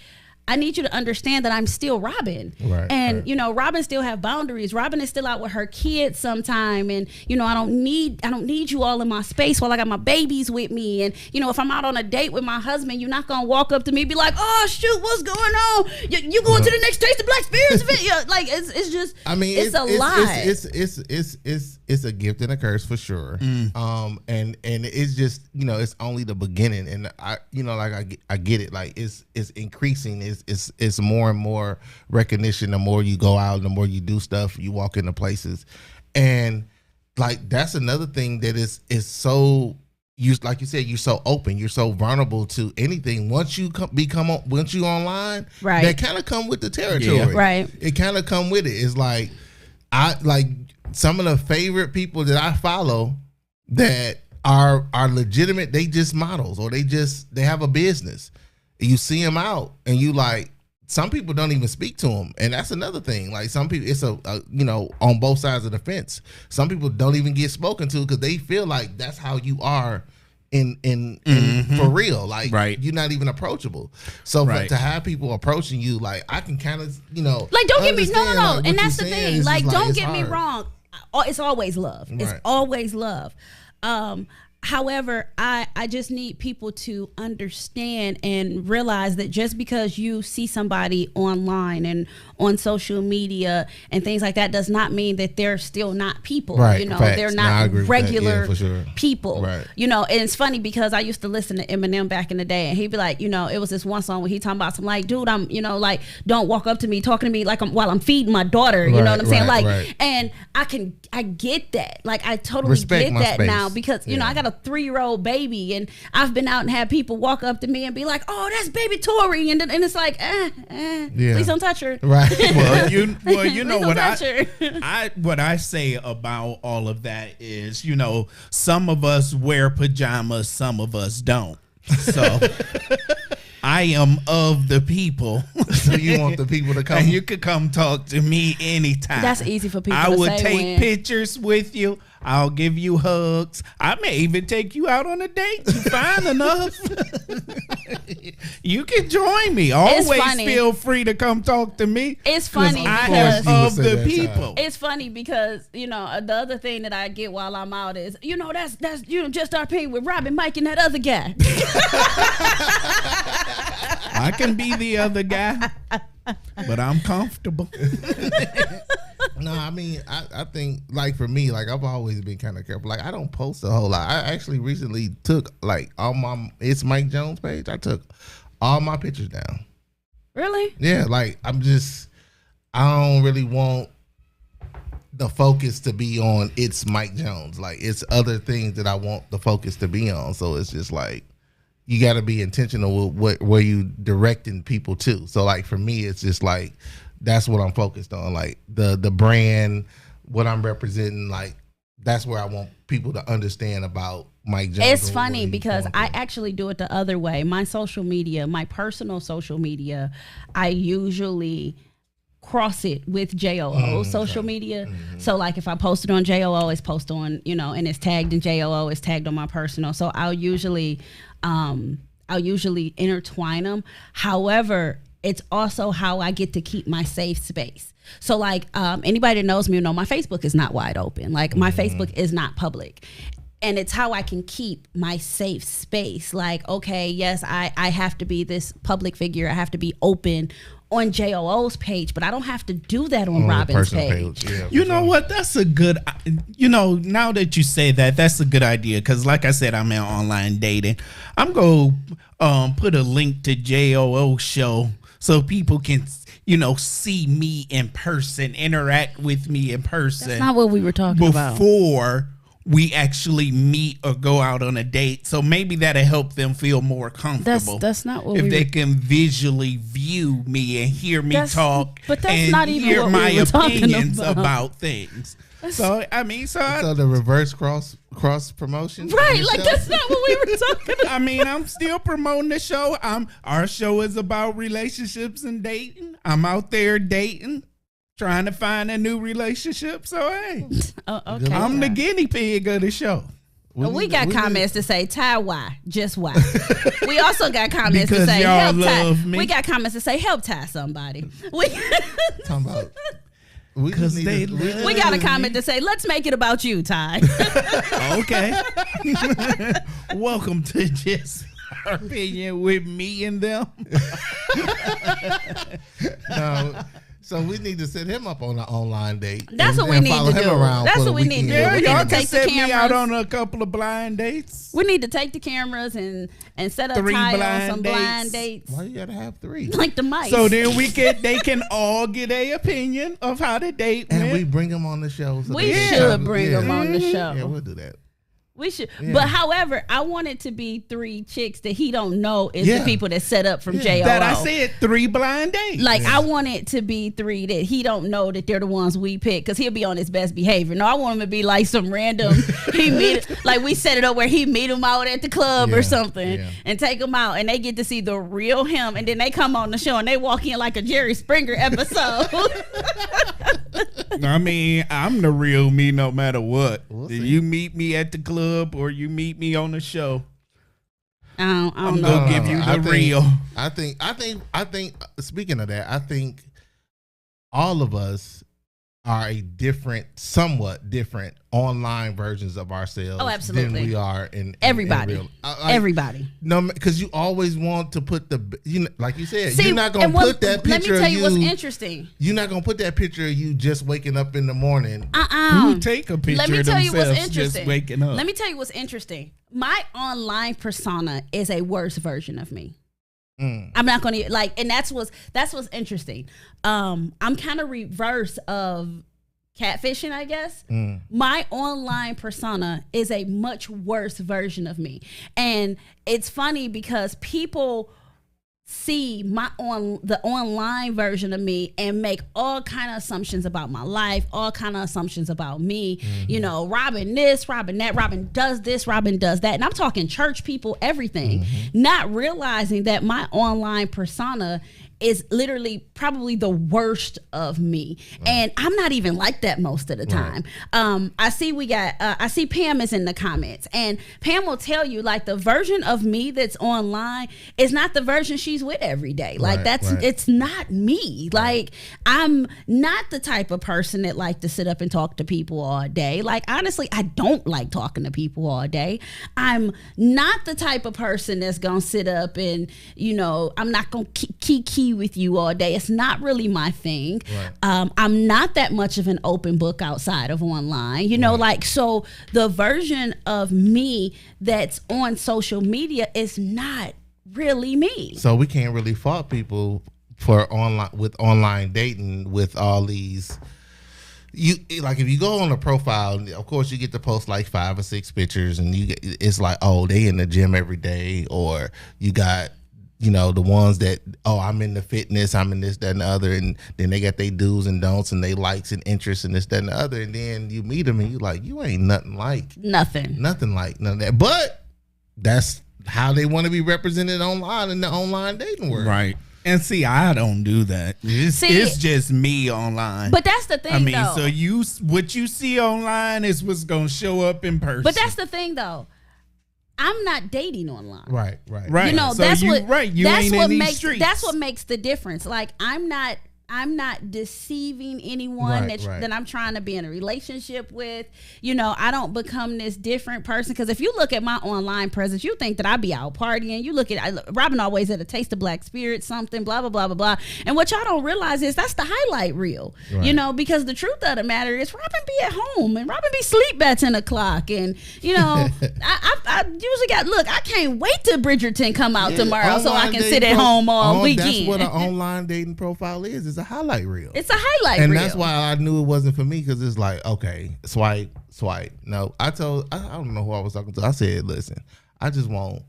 I need you to understand that I'm still Robin. Right, and Robin still have boundaries. Robin is still out with her kids sometime, and I don't need you all in my space while I got my babies with me. And if I'm out on a date with my husband, you're not gonna walk up to me and be like, oh shoot, what's going on? You going to the next Taste of Black Spirits event? Yeah, like it's just, I mean, it's a lie. It's a gift and a curse for sure. And it's just it's only the beginning, and I get it. Like it's increasing. It's more and more recognition. The more you go out, the more you do stuff, you walk into places, and like that's another thing that is so. Like you said, you're so open, you're so vulnerable to anything. Once you once you online, right? That kind of come with the territory, Yeah. Right? It kind of come with it. It's like I like some of the favorite people that I follow that are legitimate. They just models, or they have a business. You see them out, and you like. Some people don't even speak to them, and that's another thing. Like some people, it's on both sides of the fence. Some people don't even get spoken to because they feel like that's how you are in for real. Like you're not even approachable. So to have people approaching you, like I can kind of like don't get me no, like, and that's the thing. Like don't get me hard. wrong. It's always love. It's Right. always love. However, I just need people to understand and realize that just because you see somebody online and on social media and things like that does not mean that they're still not people. Right, You know, facts. they're No, I not agree with that. regular Yeah, for sure. people. Right. You know, and it's funny because I used to listen to Eminem back in the day, and he'd be like, you know, it was this one song where he talking about some like, dude, I'm, you know, like, don't walk up to me talking to me like while I'm feeding my daughter. You know what I'm saying? Right, Like, right. and I get that. Like, I totally Respect get my that space. now because you know Yeah. I got a 3-year-old baby, and I've been out and had people walk up to me and be like, "Oh, that's baby Tori," and it's like, Yeah. please don't touch her. Right. Well, you know Please don't what touch her. what I say about all of that is, you know, some of us wear pajamas, some of us don't. So I am of the people. So you want the people to come? And you could come talk to me anytime. That's easy for people I to would say take when- pictures with you. I'll give you hugs. I may even take you out on a date. You fine enough. You can join me. Always funny. feel free to come talk to me. It's funny 'cause I because- am You of would say the that people. It's funny because you know the other thing that I get while I'm out is you know that's you know just our opinion with Robin, Mike, and that other guy. I can be the other guy, but I'm comfortable. No, I mean, I think, like, for me, like, I've always been kind of careful. Like, I don't post a whole lot. I actually recently took, like, all my It's Mike Jones page. I took all my pictures down. Really? Yeah, like, I don't really want the focus to be on It's Mike Jones. Like, it's other things that I want the focus to be on. So it's just like, you got to be intentional with where you directing people to. So, like, for me, it's just like, that's what I'm focused on. Like, the brand, what I'm representing, like, that's where I want people to understand about Mike Jones. It's and what funny he's because going I through. actually do it the other way. My social media, my personal social media, I usually cross it with JOO social media. So like if I post it on JOO, it's posted on, you know, and it's tagged in JOO, it's tagged on my personal. So I'll usually intertwine them. However, it's also how I get to keep my safe space. So like anybody that knows me will know my Facebook is not wide open. Like my Facebook is not public. And it's how I can keep my safe space. Like, okay, yes, I have to be this public figure. I have to be open on JOO's page, but I don't have to do that on the Robin's personal page. Yeah, You for know sure. what? That's a good, you know, now that you say that, that's a good idea. Because like I said, I'm in online dating. I'm going to put a link to JOO show so people can, you know, see me in person, interact with me in person. That's not what we were talking about. Before we actually meet or go out on a date. So maybe that'll help them feel more comfortable. That's not what if we they were- can visually view me and hear me That's- talk, but that's and not even hear what we my were talking opinions about. things. So I mean, So the reverse cross promotion, Right, of like yourself? that's not what we were talking about. I mean, I'm still promoting the show. Our show is about relationships and dating. I'm out there dating, trying to find a new relationship. So hey, Oh, okay. I'm the guinea pig of the show. We got comments to say, Ty, why? Just why? We also got comments Because to say, y'all help Ty. love me. We got comments to say, help Ty somebody. We, talking about. We 'Cause just they need to- love we got a comment to say, let's make it about you, Ty. Okay. Welcome to Just Our Opinion with me and them. No, so we need to set him up on an online date. That's and- what we and need follow to him do. around That's for the what we need to weekend. do. Yeah, We need y'all to can take the set me out cameras. on a couple of blind dates. We need to take the cameras and set up 3 Ty on blind some dates. blind dates. Why you gotta have 3? Like the mice. So then they can all get a opinion of how the date And went. we bring him on the show. So We they- should bring yeah. him on the show. Yeah, we'll do that. We should, Yeah. but however, I want it to be 3 chicks that he don't know is Yeah. the people that set up from Yeah. JOO. that I said 3 blind dates. Like I want it to be 3 that he don't know that they're the ones we pick because he'll be on his best behavior. No, I want him to be like some random. He meet like we set it up where he meet him out at the club Yeah, or something yeah. and take him out and they get to see the real him and then they come on the show and they walk in like a Jerry Springer episode. I mean, I'm the real me no matter what. We'll If see. you meet me at the club or you meet me on the show, I don't I'm know. gonna give you the I think- real. I think. Speaking of that, I think all of us are a different, somewhat different online versions of ourselves absolutely. than we are in Everybody. real. Everybody. No, because you always want to put like you said, See, you're not gonna and what- put that picture Let me tell of you what's interesting. You're not gonna put that picture of you just waking up in the morning. Who take a picture Let me of tell you what's themselves interesting. just waking up? Let me tell you what's interesting. My online persona is a worse version of me. I'm not gonna and that's what's interesting. I'm kind of reverse of catfishing, I guess. My online persona is a much worse version of me, and it's funny because people see the online version of me and make all kind of assumptions about my life, all kind of assumptions about me. You know, Robin this, Robin that, Robin does this, Robin does that, and I'm talking church people, everything, not realizing that my online persona is literally probably the worst of me, and I'm not even like that most of the time. I see Pam is in the comments, and Pam will tell you like the version of me that's online is not the version she's with every day. Like it's not me. Like I'm not the type of person that like to sit up and talk to people all day. Like honestly, I don't like talking to people all day. I'm not the type of person that's gonna sit up and I'm not gonna key with you all day. It's not really my thing. I'm not that much of an open book outside of online, so the version of me that's on social media is not really me. So we can't really fault people for online dating with all these. You like if you go on a profile, of course you get to post like 5 or 6 pictures, and it's like, oh, they in the gym every day, or you got the ones that, oh, I'm in the fitness, I'm in this, that, and the other, and then they got their do's and don'ts and they likes and interests and this, that, and the other, and then you meet them and you like, you ain't nothing like none of that, but that's how they want to be represented online in the online dating world, right? And see, I don't do that. It's just me online. But that's the thing, though. So what you see online is what's gonna show up in person. But that's the thing, though. I'm not dating online. Right. So that's you that's ain't what in these makes streets. that's what makes the difference. Like I'm not deceiving anyone that I'm trying to be in a relationship with. I don't become this different person, because if you look at my online presence, you think that I be out partying. You look at Robin always at a Taste of Black Spirit, something, blah blah blah blah blah. And what y'all don't realize is that's the highlight reel. Because the truth of the matter is Robin be at home and Robin be sleep by 10 o'clock, and I usually I can't wait till Bridgerton come out tomorrow so I can sit at home all weekend. That's what an online dating profile is. It's a highlight reel. It's a highlight reel. And that's why I knew it wasn't for me, because it's like, okay, swipe. No, I don't know who I was talking to. I said, listen, I just want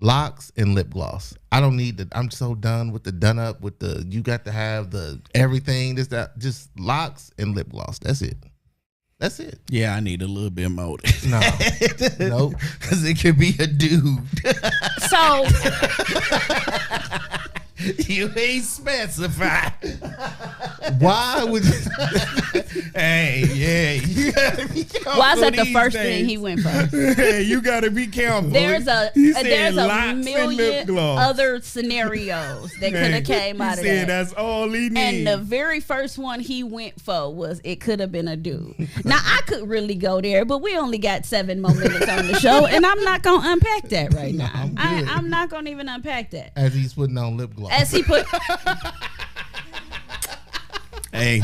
locks and lip gloss. I don't need I'm so done with the done up with you got to have the everything, just locks and lip gloss. That's it. Yeah, I need a little bit more. No. Nope. Because it could be a dude. So you ain't specified. Why would you? Hey, yeah, you gotta be careful. Why is that the these first days. thing he went for? Hey, you gotta be careful. There's a locks and lip million gloss. other scenarios that could have came out of He said that. that's all he needs. And the very first one he went for was it could have been a dude. Now I could really go there, but we only got 7 more minutes on the show, and I'm not gonna unpack that right now. I'm not gonna even unpack that. As he's putting on lip gloss. As he put. Hey.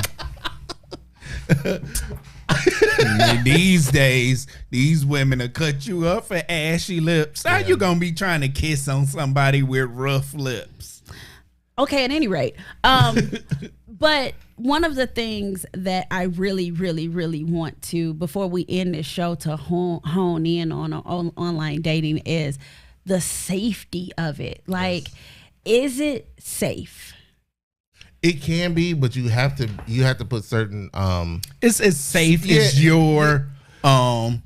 These days, these women will cut you up for ashy lips. How you gonna be trying to kiss on somebody with rough lips? Okay, at any rate, but one of the things that I really, really, really want to, before we end this show, to hone in on online dating is the safety of it. Like, is it safe? It can be, but you have to put certain It's as safe as your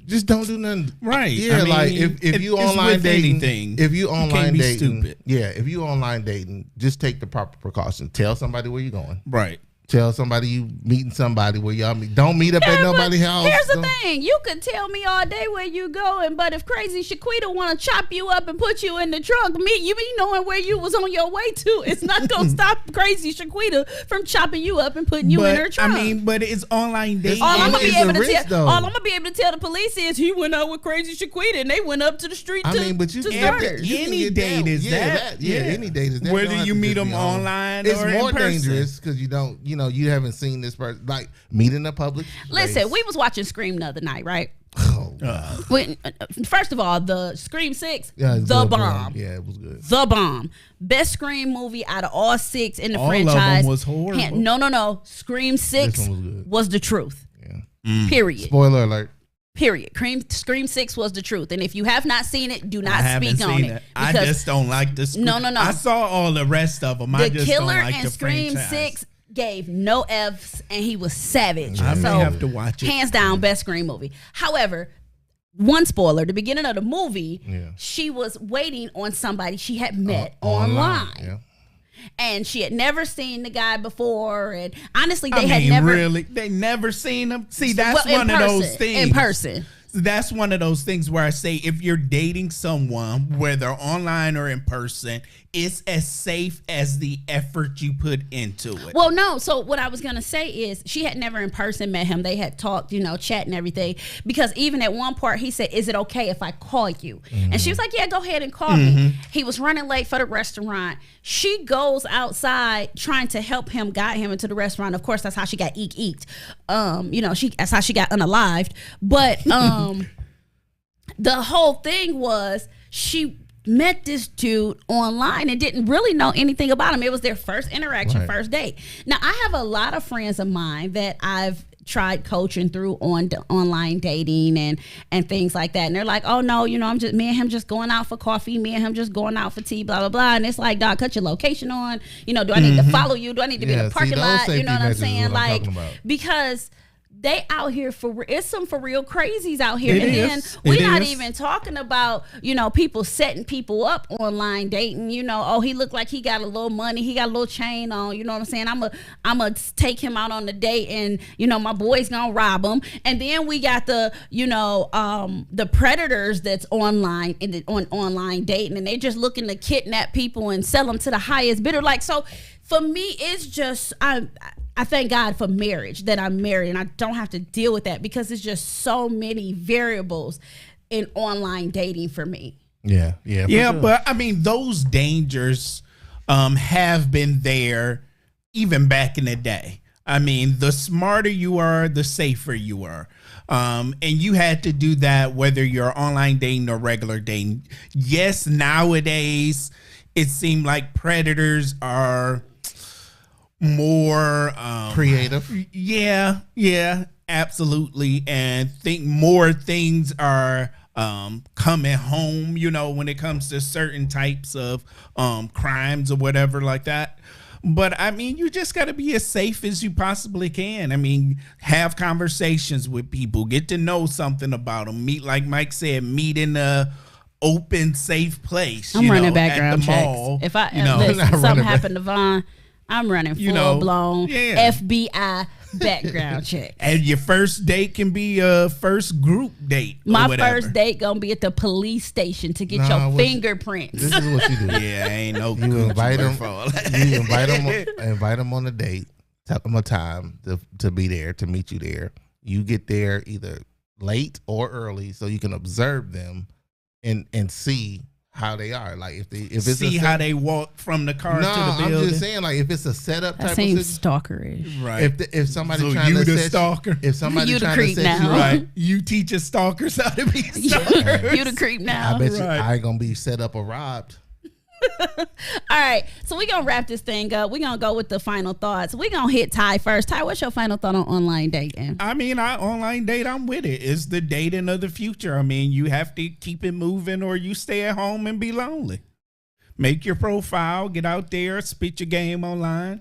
just don't do nothing. Right. Yeah, I mean, like if you online dating, anything, if you online dating, stupid. yeah, if you online dating, just take the proper precautions. Tell somebody where you're going. Right. Tell somebody you meeting somebody where y'all meet. Don't meet up at nobody's house. Here's the Don't- thing: you could tell me all day where you going, but if Crazy Shaquita want to chop you up and put you in the trunk, you be knowing where you was on your way to. It's not gonna stop Crazy Shaquita from chopping you up and putting you in her trunk. I mean, but it's online dating. all I'm gonna be It's able a to risk, tell, though. all I'm gonna be able to tell the police is he went out with Crazy Shaquita and they went up to the street. I to, mean, but you to can start get her. that- you can Any get date that. is Yeah, that. any date is that. Whether Don't have you to meet just be them online it's or in more person. dangerous because you don't, you haven't seen this person like meet in a public. Listen, place. we was watching Scream the other night, right? Oh, First of all, the Scream 6, yeah, it's the good, bomb. Yeah, it was good. The bomb. Best Scream movie out of all 6 in the All of 'em franchise. was horrible. No. Scream 6 This one was good. was the truth. Yeah. Period. Spoiler alert. Period. Scream 6 was the truth. And if you have not seen it, do I not haven't speak on seen it. it. I Because just don't like the No. I saw all the rest of them. I the just killer don't like in the Scream franchise. 6 gave no F's and he was savage. I may So, have to watch it. hands down, best Scream movie. However, one spoiler, the beginning of the movie, Yeah. she was waiting on somebody she had met online. Yeah. And she had never seen the guy before. And honestly, I they had mean, never really, they never seen him. See, that's well, in one of those person, things. in person. That's one of those things where I say if you're dating someone, whether online or in person, it's as safe as the effort you put into it. Well, no. So what I was gonna say is she had never in person met him. They had talked, chat and everything. Because even at one part he said, "Is it okay if I call you?" And she was like, "Yeah, go ahead and call me." He was running late for the restaurant. She goes outside trying to help him, guide him into the restaurant. Of course, that's how she got eeked. That's how she got unalived. But the whole thing was she met this dude online and didn't really know anything about him. It was their first interaction, Right. first date. Now, I have a lot of friends of mine that I've tried coaching through on online dating and things like that. And they're like, "Oh no, I'm just me and him just going out for coffee, me and him just going out for tea, blah blah blah." And it's like, "Dog, cut your location on. Do I need to follow you? Do I need to be in Yeah, the see, parking those lot?" You safety know what I'm measures is saying? what I'm Like, talking about. because they out here it's some for real crazies out here. It And is. then It we're not is. even talking about, people setting people up online dating, oh, he looked like he got a little money, he got a little chain on, you know what I'm saying? I'm a take him out on the date and, my boy's gonna rob him. And then we got the predators that's online on online dating, and they just looking to kidnap people and sell them to the highest bidder. Like, so for me, it's just, I thank God for marriage, that I'm married and I don't have to deal with that, because it's just so many variables in online dating for me. Yeah. For Yeah, sure. but I mean, those dangers have been there even back in the day. I mean, the smarter you are, the safer you are. And you had to do that whether you're online dating or regular dating. Yes, nowadays it seemed like predators are more creative. Yeah, absolutely. And think more things are coming home, when it comes to certain types of crimes or whatever like that. But I mean, you just got to be as safe as you possibly can. I mean, have conversations with people, get to know something about them. Meet, like Mike said, meet in a open, safe place. I'm running at background the checks. mall. If I you know, listen, Not something running happened to Vaughn, I'm running full blown yeah. FBI background check. And your first date can be a first group date. or My whatever. first date gonna be at the police station to get Nah, your what you- fingerprints. This is what you do. Yeah, ain't no. You invite them. Gucci You invite them on a date. Tell them a time to be there, to meet you there. You get there either late or early, so you can observe them and see how they are. Like if it's See how they walk from the car No, to the I'm building. just saying, like if it's a setup That type seems of situation. stalkerish. Right. If somebody So trying you to the set stalker. if somebody You the trying to creep set now. you up, Right. You teaching stalkers how to be stalkers. You the creep now. I bet you Right. I ain't gonna be set up or robbed. All right, so we're gonna wrap this thing up. We're gonna go with the final thoughts. We're gonna hit Ty first. Ty, what's your final thought on online dating? I mean, online date, I'm with it. It's the dating of the future. I mean, you have to keep it moving or you stay at home and be lonely. Make your profile, get out there, spit your game online.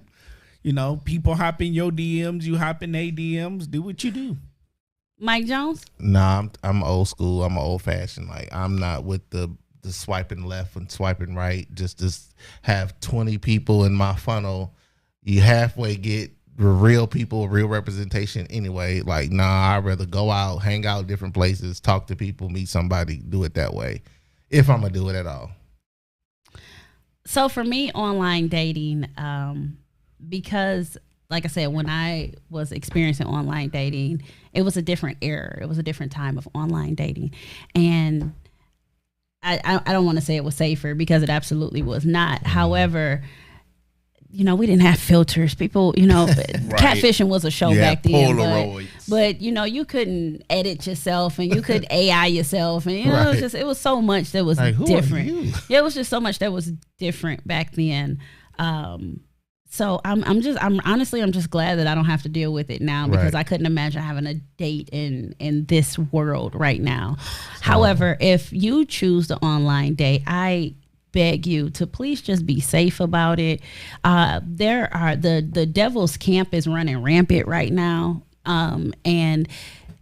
People hop in your DMs, you hop in their DMs, do what you do. Mike Jones? Nah, I'm old school. I'm old fashioned. Like I'm not with the swiping left and swiping right. Just have 20 people in my funnel. You halfway get real people, real representation anyway. Like, nah, I'd rather go out, hang out different places, talk to people, meet somebody, do it that way, if I'm gonna do it at all. So for me, online dating, because like I said, when I was experiencing online dating, it was a different era. It was a different time of online dating. And I don't want to say it was safer, because it absolutely was not. However, you know, we didn't have filters. People, you know, catfishing was a show back then. Polaroids. But, you know, you couldn't edit yourself, and you could AI yourself. And, you know, it was so much that was Like, who different. are you? Yeah, it was just so much that was different back then. So I'm honestly just glad that I don't have to deal with it now, because I couldn't imagine having a date in this world right now. However, if you choose the online date, I beg you to please just be safe about it. There are the devil's camp is running rampant right now, and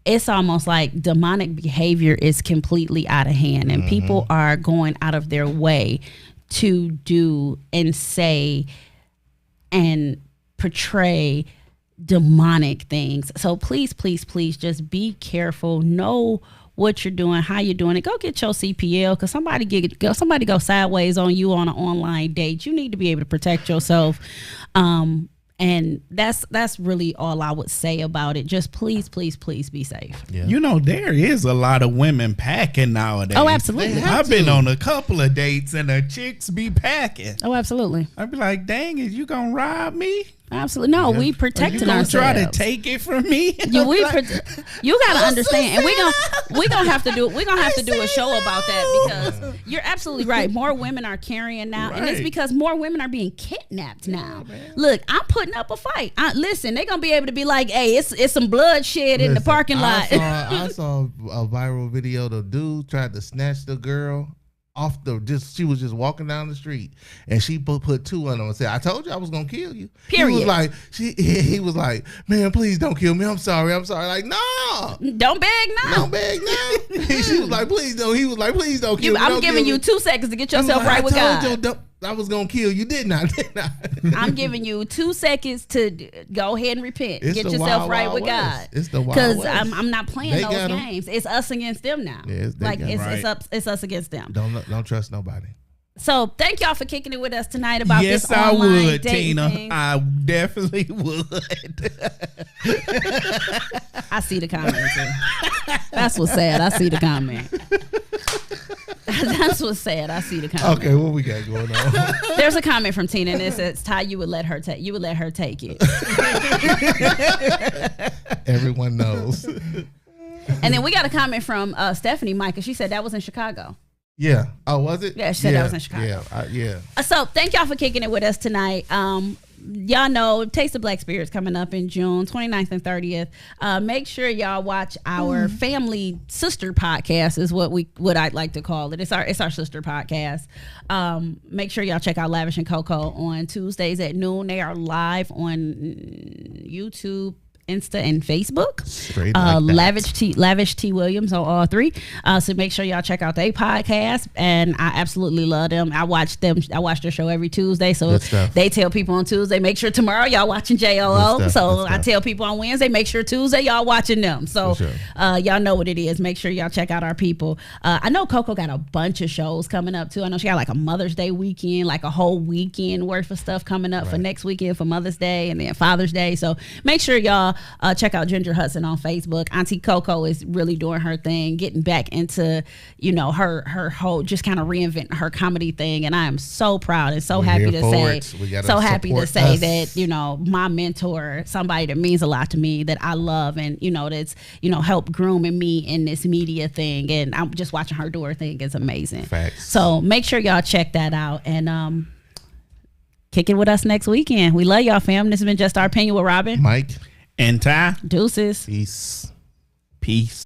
it's almost like demonic behavior is completely out of hand, and people are going out of their way to do and say and portray demonic things. So please, please, please just be careful. Know what you're doing, how you're doing it. Go get your CPL, because somebody go sideways on you on an online date. You need to be able to protect yourself. And that's really all I would say about it. Just please, please, please be safe. Yeah. You know, there is a lot of women packing nowadays. Oh, absolutely. I've been on a couple of dates and the chicks be packing. Oh, absolutely. I'd be like, dang, is you gonna rob me? Absolutely. No, we Are you protected gonna ourselves. try to take it from me? You gotta understand, and we're gonna have to do a show about that, because you're absolutely right. More women are carrying now, and it's Right. because more women are being kidnapped now. Look, I'm putting up a fight. Listen, they're gonna be able to be like, hey, it's some bloodshed in the parking lot. I saw a viral video. The dude tried to snatch the girl off she was just walking down the street, and she put two on him and said, I told you I was gonna kill you. Period. He was like, man, please don't kill me. I'm sorry. Like, no. Don't beg now. Don't beg now. She was like, please don't. He was like, please don't kill me. I'm Don't giving kill you me. 2 seconds to get yourself He was like, right with I told God. you I was gonna kill you. Didn't I? I'm giving you 2 seconds to go ahead and repent. It's Get the yourself Wild right Wild with West. God. It's the Wild Because West. I'm not playing They those got 'em. games. It's us against them now. Yes, they like got 'em. it's us against them. Don't trust nobody. So thank y'all for kicking it with us tonight about Yes, this I online would, dating Tina. thing. I definitely would. I see the comment too. That's what's sad. I see the comment. That's what's sad. I see the comment. Okay, what we got going on? There's a comment from Tina, and it says, "Ty, you would let her take it." Everyone knows. And then we got a comment from Stephanie Micah. She said that was in Chicago. Yeah. Oh, was it? Yeah, she said that was in Chicago. Yeah. So thank y'all for kicking it with us tonight. Y'all know Taste of Black Spirits coming up in June 29th and 30th. Make sure y'all watch our family sister podcast is what I'd like to call it. It's our sister podcast. Make sure y'all check out Lavish and Coco on Tuesdays at noon. They are live on YouTube, Insta, and Facebook. Straight like that. Lavish T Williams on all 3. So make sure y'all check out their podcast, and I absolutely love them. I watch their show every Tuesday. So Good stuff. they tell people on Tuesday, make sure tomorrow y'all watching JOO. Good stuff, So good I stuff. tell people on Wednesday, make sure Tuesday y'all watching them. So For sure. y'all know what it is. Make sure y'all check out our people. I know Coco got a bunch of shows coming up too. I know she got like a Mother's Day weekend, like a whole weekend worth of stuff coming up for next weekend for Mother's Day and then Father's Day. So make sure y'all check out Ginger Hudson on Facebook. Auntie Coco is really doing her thing, getting back into, her whole, just kind of reinventing her comedy thing. And I am so proud and so We're happy here to for say, it. We gotta so happy to support say us. that, my mentor, somebody that means a lot to me, that I love, and, that's, helped grooming me in this media thing. And I'm just watching her do her thing is amazing. Facts. So make sure y'all check that out, and kick it with us next weekend. We love y'all, fam. This has been Just Our Opinion with Robin. Mike, And Ty, Deuces. peace. peace.